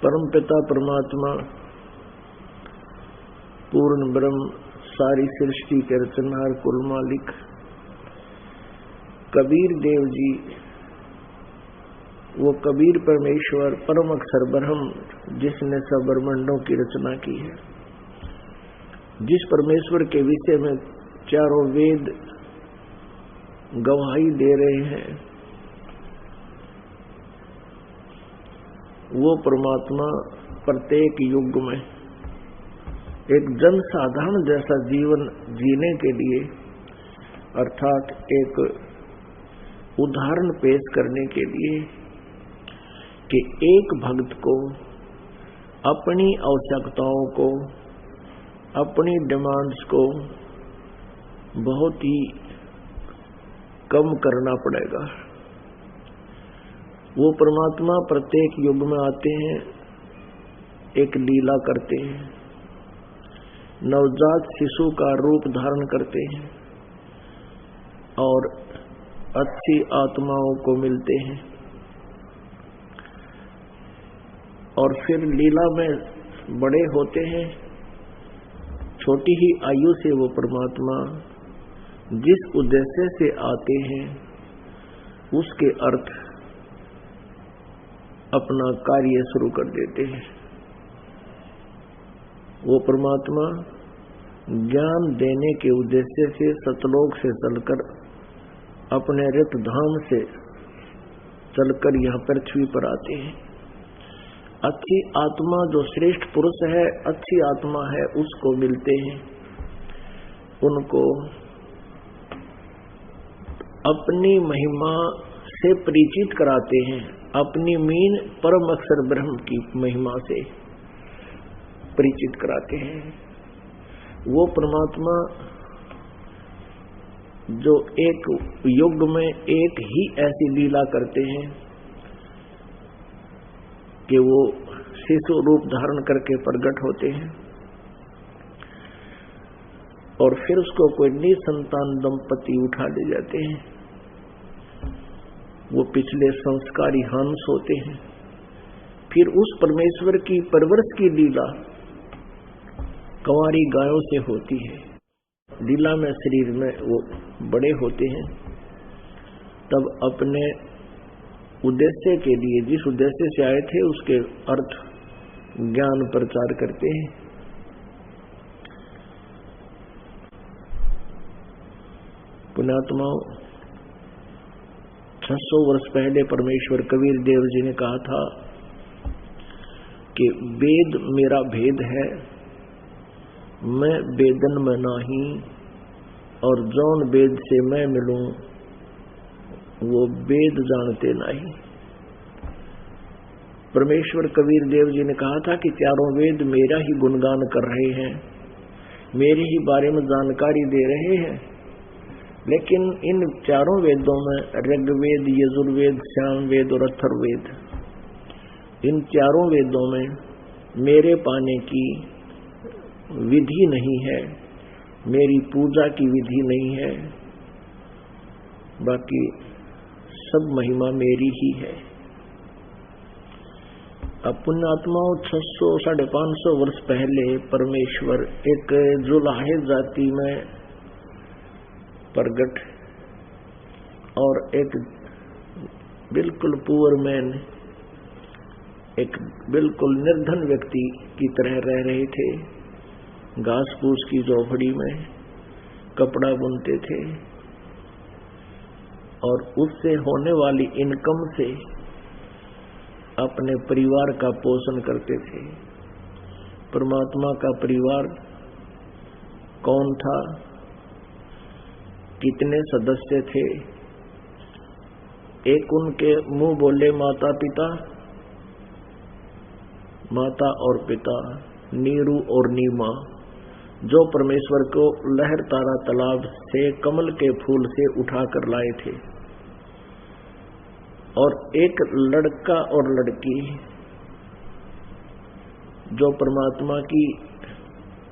परमपिता परमात्मा पूर्ण ब्रह्म सारी सृष्टि के रचनहार कुल मालिक कबीर देव जी, वो कबीर परमेश्वर परम अक्षर ब्रह्म जिसने सब ब्रह्मांडों की रचना की है, जिस परमेश्वर के विषय में चारों वेद गवाही दे रहे हैं, वो परमात्मा प्रत्येक युग में एक जन साधारण जैसा जीवन जीने के लिए, अर्थात एक उदाहरण पेश करने के लिए कि एक भक्त को अपनी आवश्यकताओं को, अपनी डिमांड्स को बहुत ही कम करना पड़ेगा। वो परमात्मा प्रत्येक युग में आते हैं, एक लीला करते हैं, नवजात शिशु का रूप धारण करते हैं और अच्छी आत्माओं को मिलते हैं और फिर लीला में बड़े होते हैं। छोटी ही आयु से वो परमात्मा जिस उद्देश्य से आते हैं उसके अर्थ अपना कार्य शुरू कर देते हैं। वो परमात्मा ज्ञान देने के उद्देश्य से सतलोक से चलकर अपने रित धाम से चलकर यहाँ पृथ्वी पर आते हैं। अच्छी आत्मा जो श्रेष्ठ पुरुष है, अच्छी आत्मा है, उसको मिलते हैं, उनको अपनी महिमा से परिचित कराते हैं, अपनी मीन परम अक्षर ब्रह्म की महिमा से परिचित कराते हैं। वो परमात्मा जो एक युग में एक ही ऐसी लीला करते हैं कि वो शिशु रूप धारण करके प्रकट होते हैं और फिर उसको कोई निसंतान दंपति उठा ले जाते हैं। वो पिछले संस्कारी हंस होते हैं। फिर उस परमेश्वर की परवरिश की लीला कंवारी गायों से होती है। लीला में शरीर में वो बड़े होते हैं, तब अपने उद्देश्य के लिए, जिस उद्देश्य से आए थे, उसके अर्थ ज्ञान प्रचार करते हैं। पुण्यात्माओं, 600 वर्ष पहले परमेश्वर कबीर देव जी ने कहा था कि वेद मेरा भेद है, मैं वेदन में नाही, और जौन वेद से मैं मिलूं वो वेद जानते नहीं। परमेश्वर कबीर देव जी ने कहा था कि चारों वेद मेरा ही गुणगान कर रहे हैं, मेरे ही बारे में जानकारी दे रहे हैं, लेकिन इन चारों वेदों में ऋग्वेद, यजुर्वेद, सामवेद और अथर्ववेद, इन चारों वेदों में मेरे पाने की विधि नहीं है, मेरी पूजा की विधि नहीं है, बाकी सब महिमा मेरी ही है। अब पुण्यात्माओं, 600-550 वर्ष पहले परमेश्वर एक जुलाहे जाति में प्रगट और एक बिल्कुल पुअर मैन, एक बिल्कुल निर्धन व्यक्ति की तरह रह रहे थे। घास फूस की झोपड़ी में कपड़ा बुनते थे और उससे होने वाली इनकम से अपने परिवार का पोषण करते थे। परमात्मा का परिवार कौन था, कितने सदस्य थे? एक उनके मुंह बोले माता पिता, माता और पिता, नीरू और नीमा, जो परमेश्वर को लहर तारा तालाब से कमल के फूल से उठा कर लाए थे, और एक लड़का और लड़की जो परमात्मा की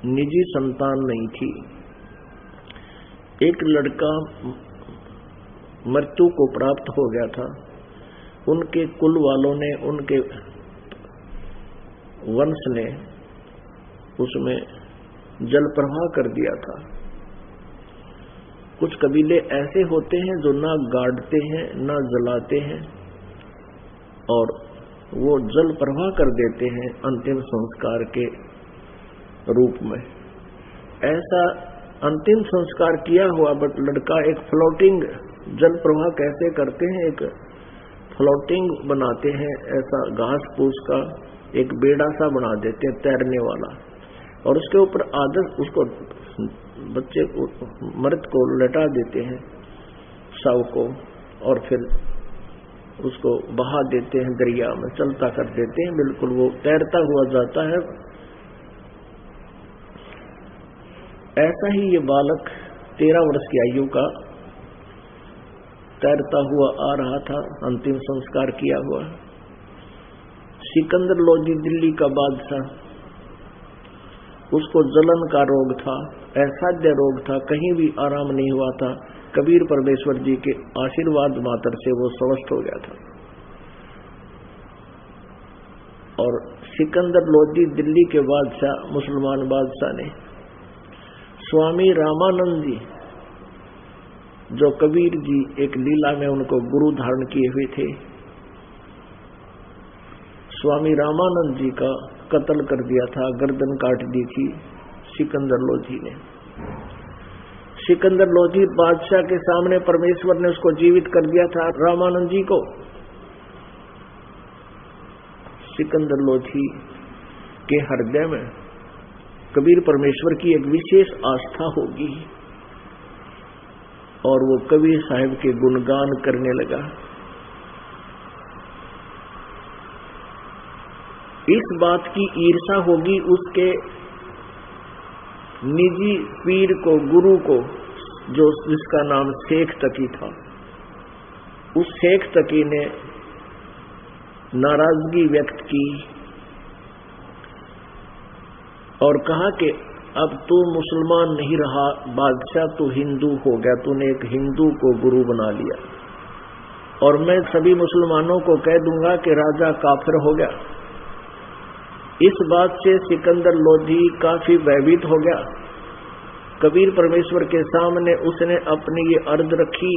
निजी संतान नहीं थी। एक लड़का मृत्यु को प्राप्त हो गया था, उनके कुल वालों ने, उनके वंश ने उसमें जल प्रवाह कर दिया था। कुछ कबीले ऐसे होते हैं जो ना गाड़ते हैं ना जलाते हैं और वो जल प्रवाह कर देते हैं अंतिम संस्कार के रूप में। ऐसा अंतिम संस्कार किया हुआ बट लड़का एक फ्लोटिंग जल प्रवाह कैसे करते हैं, एक फ्लोटिंग बनाते हैं, ऐसा घास फूस का एक बेड़ा सा बना देते हैं तैरने वाला, और उसके ऊपर आदत उसको बच्चे को मर्द को लटा देते हैं शव को, और फिर उसको बहा देते हैं दरिया में, चलता कर देते हैं, बिल्कुल वो तैरता हुआ जाता है। ऐसा ही ये बालक 13 वर्ष की आयु का तैरता हुआ आ रहा था, अंतिम संस्कार किया हुआ। सिकंदर लोधी दिल्ली का बादशाह, उसको जलन का रोग था, असाध्य रोग था, कहीं भी आराम नहीं हुआ था। कबीर परमेश्वर जी के आशीर्वाद मात्र से वो स्वस्थ हो गया था। और सिकंदर लोधी दिल्ली के बादशाह, मुसलमान बादशाह ने स्वामी रामानंद जी, जो कबीर जी एक लीला में उनको गुरु धारण किए हुए थे, स्वामी रामानंद जी का कत्ल कर दिया था, गर्दन काट दी थी सिकंदर लोधी ने। सिकंदर लोधी बादशाह के सामने परमेश्वर ने उसको जीवित कर दिया था, रामानंद जी को। सिकंदर लोधी के हृदय में कबीर परमेश्वर की एक विशेष आस्था होगी और वो कबीर साहिब के गुणगान करने लगा। इस बात की ईर्षा होगी उसके निजी पीर को, गुरु को, जो जिसका नाम शेख तकी था। उस शेख तकी ने नाराजगी व्यक्त की और कहा कि अब तू मुसलमान नहीं रहा बादशाह, तू हिंदू हो गया, तूने एक हिंदू को गुरु बना लिया और मैं सभी मुसलमानों को कह दूंगा कि राजा काफिर हो गया। इस बात से सिकंदर लोधी काफी भयभीत हो गया। कबीर परमेश्वर के सामने उसने अपनी ये अर्ज रखी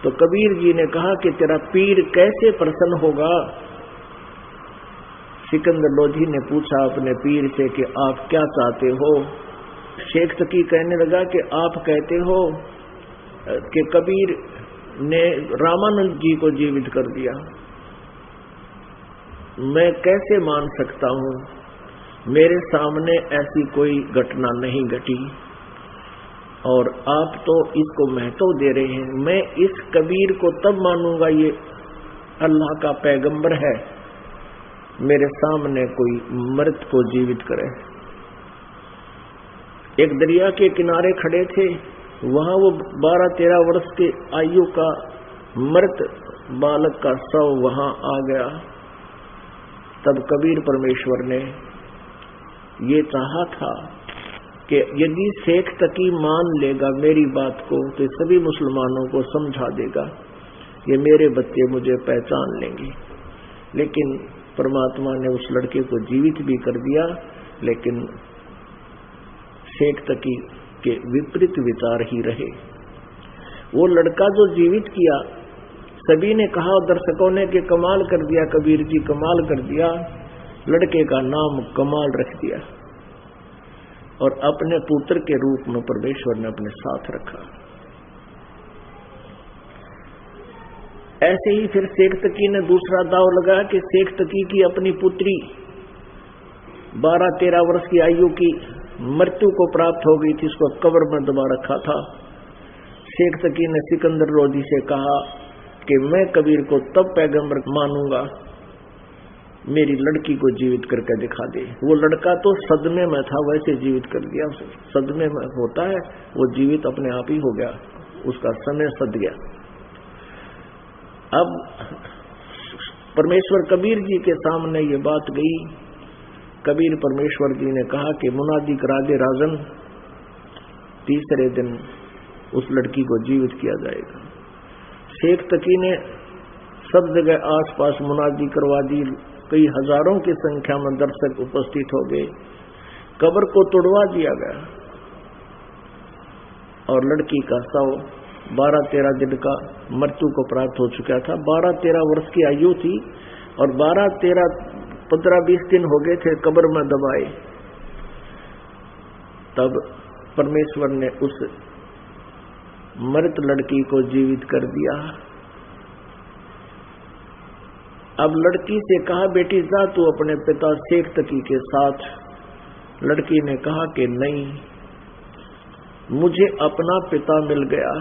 तो कबीर जी ने कहा कि तेरा पीर कैसे प्रसन्न होगा। सिकंदर लोधी ने पूछा अपने पीर से कि आप क्या चाहते हो। शेख तकी कहने लगा कि आप कहते हो कि कबीर ने रामानंद जी को जीवित कर दिया, मैं कैसे मान सकता हूं, मेरे सामने ऐसी कोई घटना नहीं घटी और आप तो इसको महत्व दे रहे हैं। मैं इस कबीर को तब मानूंगा ये अल्लाह का पैगंबर है, मेरे सामने कोई मृत को जीवित करे। एक दरिया के किनारे खड़े थे, वहां वो 12-13 वर्ष के आयु का मृत बालक का शव वहां आ गया। तब कबीर परमेश्वर ने ये चाहा था कि यदि शेख तकी मान लेगा मेरी बात को तो सभी मुसलमानों को समझा देगा, ये मेरे बच्चे मुझे पहचान लेंगे। लेकिन परमात्मा ने उस लड़के को जीवित भी कर दिया, लेकिन शेख तकी के विपरीत विचार ही रहे। वो लड़का जो जीवित किया, सभी ने कहा, दर्शकों ने कि कमाल कर दिया, कबीर जी कमाल कर दिया। लड़के का नाम कमाल रख दिया और अपने पुत्र के रूप में परमेश्वर ने अपने साथ रखा। ऐसे ही फिर शेख तकी ने दूसरा दाव लगाया कि शेख तकी की अपनी पुत्री 12-13 वर्ष की आयु की मृत्यु को प्राप्त हो गई थी, उसको कब्र में दबा रखा था। शेख तकी ने सिकंदर लोधी से कहा कि मैं कबीर को तब पैगंबर मानूंगा मेरी लड़की को जीवित करके दिखा दे। वो लड़का तो सदमे में था, वैसे जीवित कर दिया। सदमे में होता है, वो जीवित अपने आप ही हो गया, उसका समय सद गया। अब परमेश्वर कबीर जी के सामने ये बात गई। कबीर परमेश्वर जी ने कहा कि मुनादी करा दे राजन, तीसरे दिन उस लड़की को जीवित किया जाएगा। शेख तकी ने सब जगह आसपास मुनादी करवा दी, कई हजारों की संख्या में दर्शक उपस्थित हो गए। कब्र को तोड़वा दिया गया और लड़की का शव 12-13 दिन का मृत्यु को प्राप्त हो चुका था। 12-13 वर्ष की आयु थी और 15-20 दिन हो गए थे कब्र में दबाए। तब परमेश्वर ने उस मृत लड़की को जीवित कर दिया। अब लड़की से कहा, बेटी जा तू अपने पिता शेख तकी के साथ। लड़की ने कहा कि नहीं, मुझे अपना पिता मिल गया।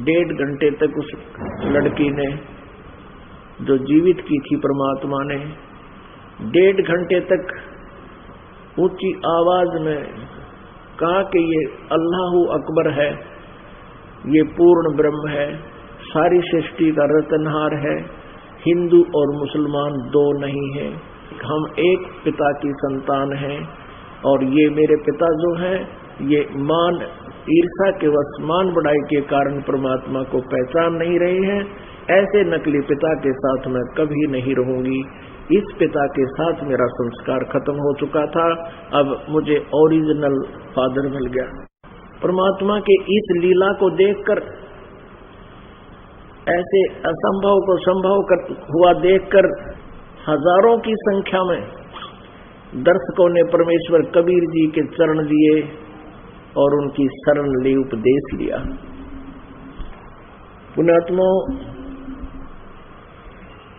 1.5 घंटे तक उस लड़की ने, जो जीवित की थी परमात्मा ने, 1.5 घंटे तक ऊंची आवाज में कहा कि ये अल्लाहु अकबर है, ये पूर्ण ब्रह्म है, सारी सृष्टि का रतनहार है, हिंदू और मुसलमान दो नहीं है, हम एक पिता की संतान हैं और ये मेरे पिता जो हैं ये मान ईर्षा के वश मान बढ़ाई के कारण परमात्मा को पहचान नहीं रहे हैं। ऐसे नकली पिता के साथ मैं कभी नहीं रहूंगी। इस पिता के साथ मेरा संस्कार खत्म हो चुका था, अब मुझे ओरिजिनल फादर मिल गया। परमात्मा के इस लीला को देखकर, ऐसे असंभव को संभव हुआ देखकर हजारों की संख्या में दर्शकों ने परमेश्वर कबीर जी के चरण लिए और उनकी शरण ले उपदेश लिया। पुण्यात्माओं,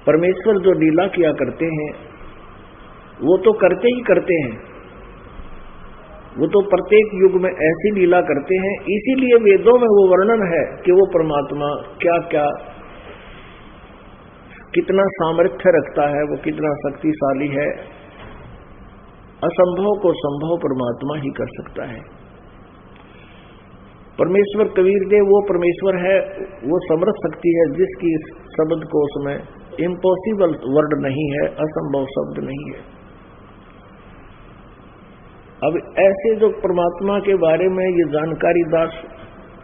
परमेश्वर जो लीला किया करते हैं वो तो करते ही करते हैं, वो तो प्रत्येक युग में ऐसी लीला करते हैं। इसीलिए वेदों में वो वर्णन है कि वो परमात्मा क्या क्या कितना सामर्थ्य रखता है, वो कितना शक्तिशाली है। असंभव को संभव परमात्मा ही कर सकता है। परमेश्वर कबीर देव वो परमेश्वर है, वो समर्थ शक्ति है जिसकी शब्द कोश में इम्पॉसिबल वर्ड नहीं है, असंभव शब्द नहीं है। अब ऐसे जो परमात्मा के बारे में ये जानकारी दास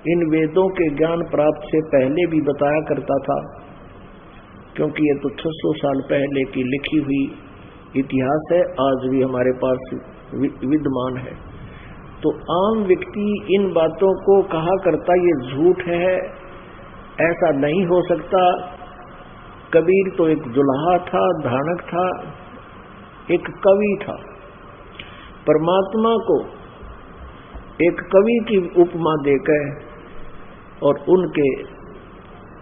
इन वेदों के ज्ञान प्राप्त से पहले भी बताया करता था, क्योंकि ये तो 600 साल पहले की लिखी हुई इतिहास है, आज भी हमारे पास विद्यमान है। तो आम व्यक्ति इन बातों को कहा करता ये झूठ है, ऐसा नहीं हो सकता। कबीर तो एक दुल्हा था, धानक था, एक कवि था। परमात्मा को एक कवि की उपमा देकर और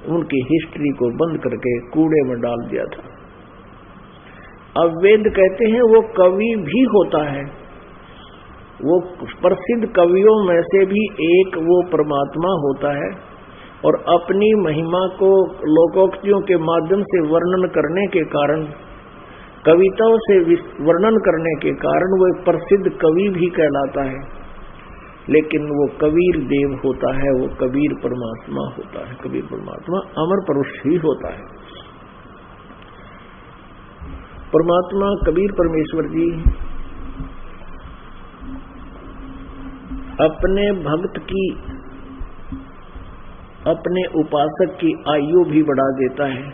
उनकी हिस्ट्री को बंद करके कूड़े में डाल दिया था। अब वेद कहते हैं वो कवि भी होता है, वो प्रसिद्ध कवियों में से भी एक वो परमात्मा होता है और अपनी महिमा को लोकोक्तियों के माध्यम से वर्णन करने के कारण, कविताओं से वर्णन करने के कारण वो एक प्रसिद्ध कवि भी कहलाता है। लेकिन वो कबीर देव होता है, वो कबीर परमात्मा होता है। कबीर परमात्मा अमर पुरुष ही होता है। परमात्मा कबीर परमेश्वर जी अपने भक्त की, अपने उपासक की आयु भी बढ़ा देता है।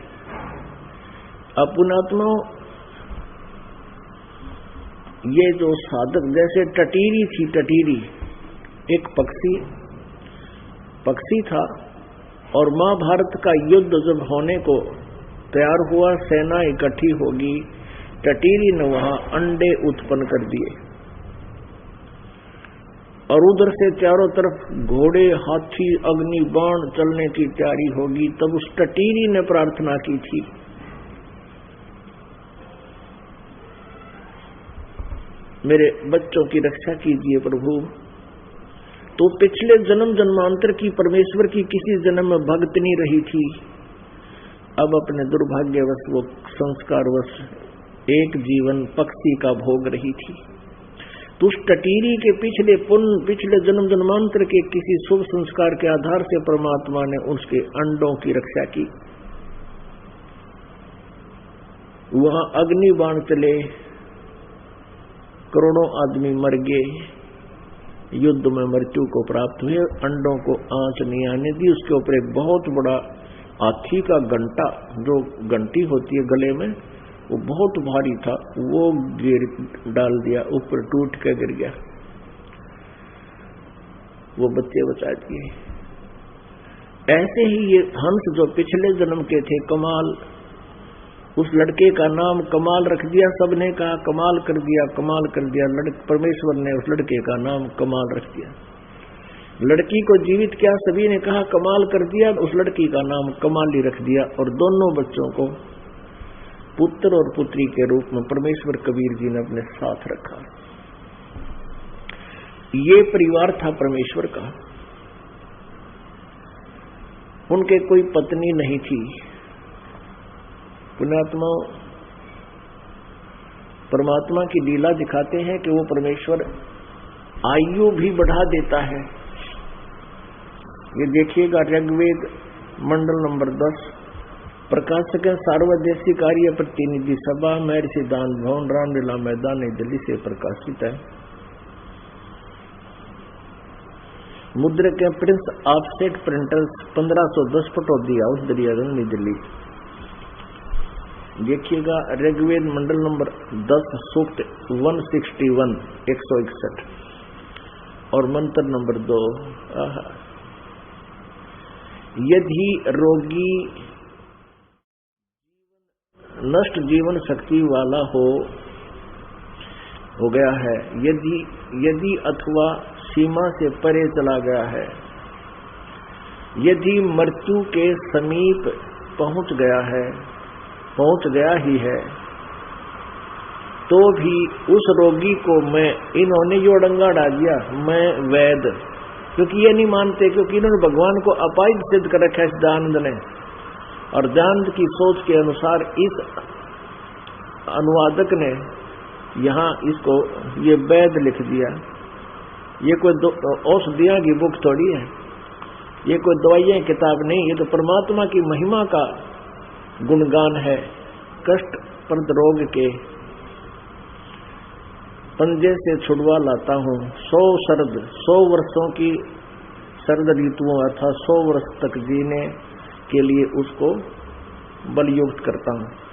पुण्यात्मा, ये जो साधक, जैसे टटीरी थी, टटीरी एक पक्षी था और महाभारत का युद्ध जब होने को तैयार हुआ, सेना इकट्ठी होगी, टटीरी ने वहां अंडे उत्पन्न कर दिए और उधर से चारों तरफ घोड़े, हाथी, अग्नि बाण चलने की तैयारी होगी। तब उस टटीरी ने प्रार्थना की थी, मेरे बच्चों की रक्षा कीजिए प्रभु। तो पिछले जन्म जन्मांतर की परमेश्वर की किसी जन्म में भक्त नहीं रही थी, अब अपने दुर्भाग्यवश वो संस्कारवश एक जीवन पक्षी का भोग रही थी। तो उस टटीरी के पिछले जन्म जन्मांतर के किसी शुभ संस्कार के आधार से परमात्मा ने उसके अंडों की रक्षा की। वहां अग्नि बाण चले, करोड़ों आदमी मर गए, युद्ध में मृत्यु को प्राप्त हुए, अंडों को आंच नहीं आने दी। उसके ऊपर एक बहुत बड़ा हाथी का घंटा, जो घंटी होती है गले में, वो बहुत भारी था, वो गिर डाल दिया, ऊपर टूट के गिर गया, वो बच्चे बचा दिए। ऐसे ही ये हंस जो पिछले जन्म के थे कमाल, उस लड़के का नाम कमाल रख दिया, सबने कहा कमाल कर दिया, कमाल कर दिया। परमेश्वर ने उस लड़के का नाम कमाल रख दिया। लड़की को जीवित किया, सभी ने कहा कमाल कर दिया, उस लड़की का नाम कमाली रख दिया। और दोनों बच्चों को पुत्र और पुत्री के रूप में परमेश्वर कबीर जी ने अपने साथ रखा। ये परिवार था परमेश्वर का। उनके कोई पत्नी नहीं थी। पुण्यात्मा परमात्मा की लीला दिखाते हैं कि वो परमेश्वर आयु भी बढ़ा देता है। ये देखिएगा ऋग्वेद मंडल नंबर 10, प्रकाशक सार्वदेशी कार्य प्रतिनिधि सभा, महर्षि दान भवन, रामलीला मैदान, नई दिल्ली से प्रकाशित है। मुद्रक के Prince offset printers, 1510 Pataudi house, Daryaganj, नई दिल्ली। देखिएगा ऋग्वेद मंडल नंबर 10 सूक्त 161 161 और मंत्र नंबर 2। यदि रोगी नष्ट जीवन शक्ति वाला हो गया है, यदि अथवा सीमा से परे चला गया है, यदि मृत्यु के समीप पहुंच गया ही है, तो भी उस रोगी को इन्होंने यो डंगा डाल दिया, मैं वैद, क्योंकि ये नहीं मानते, क्योंकि इन्होंने भगवान को अपाइद सिद्ध कर रखा है इस दयानंद ने। और दयानंद की सोच के अनुसार इस अनुवादक ने यहाँ इसको ये वैद लिख दिया। ये कोई औषधियां की बुक थोड़ी है, ये कोई दवाइयां किताब नहीं, ये तो परमात्मा की महिमा का गुणगान है। कष्ट प्रद रोग के पंजे से छुड़वा लाता हूँ, 100 वर्षों की शरद ऋतुओं अर्थात 100 वर्ष तक जीने के लिए उसको बलयुक्त करता हूँ।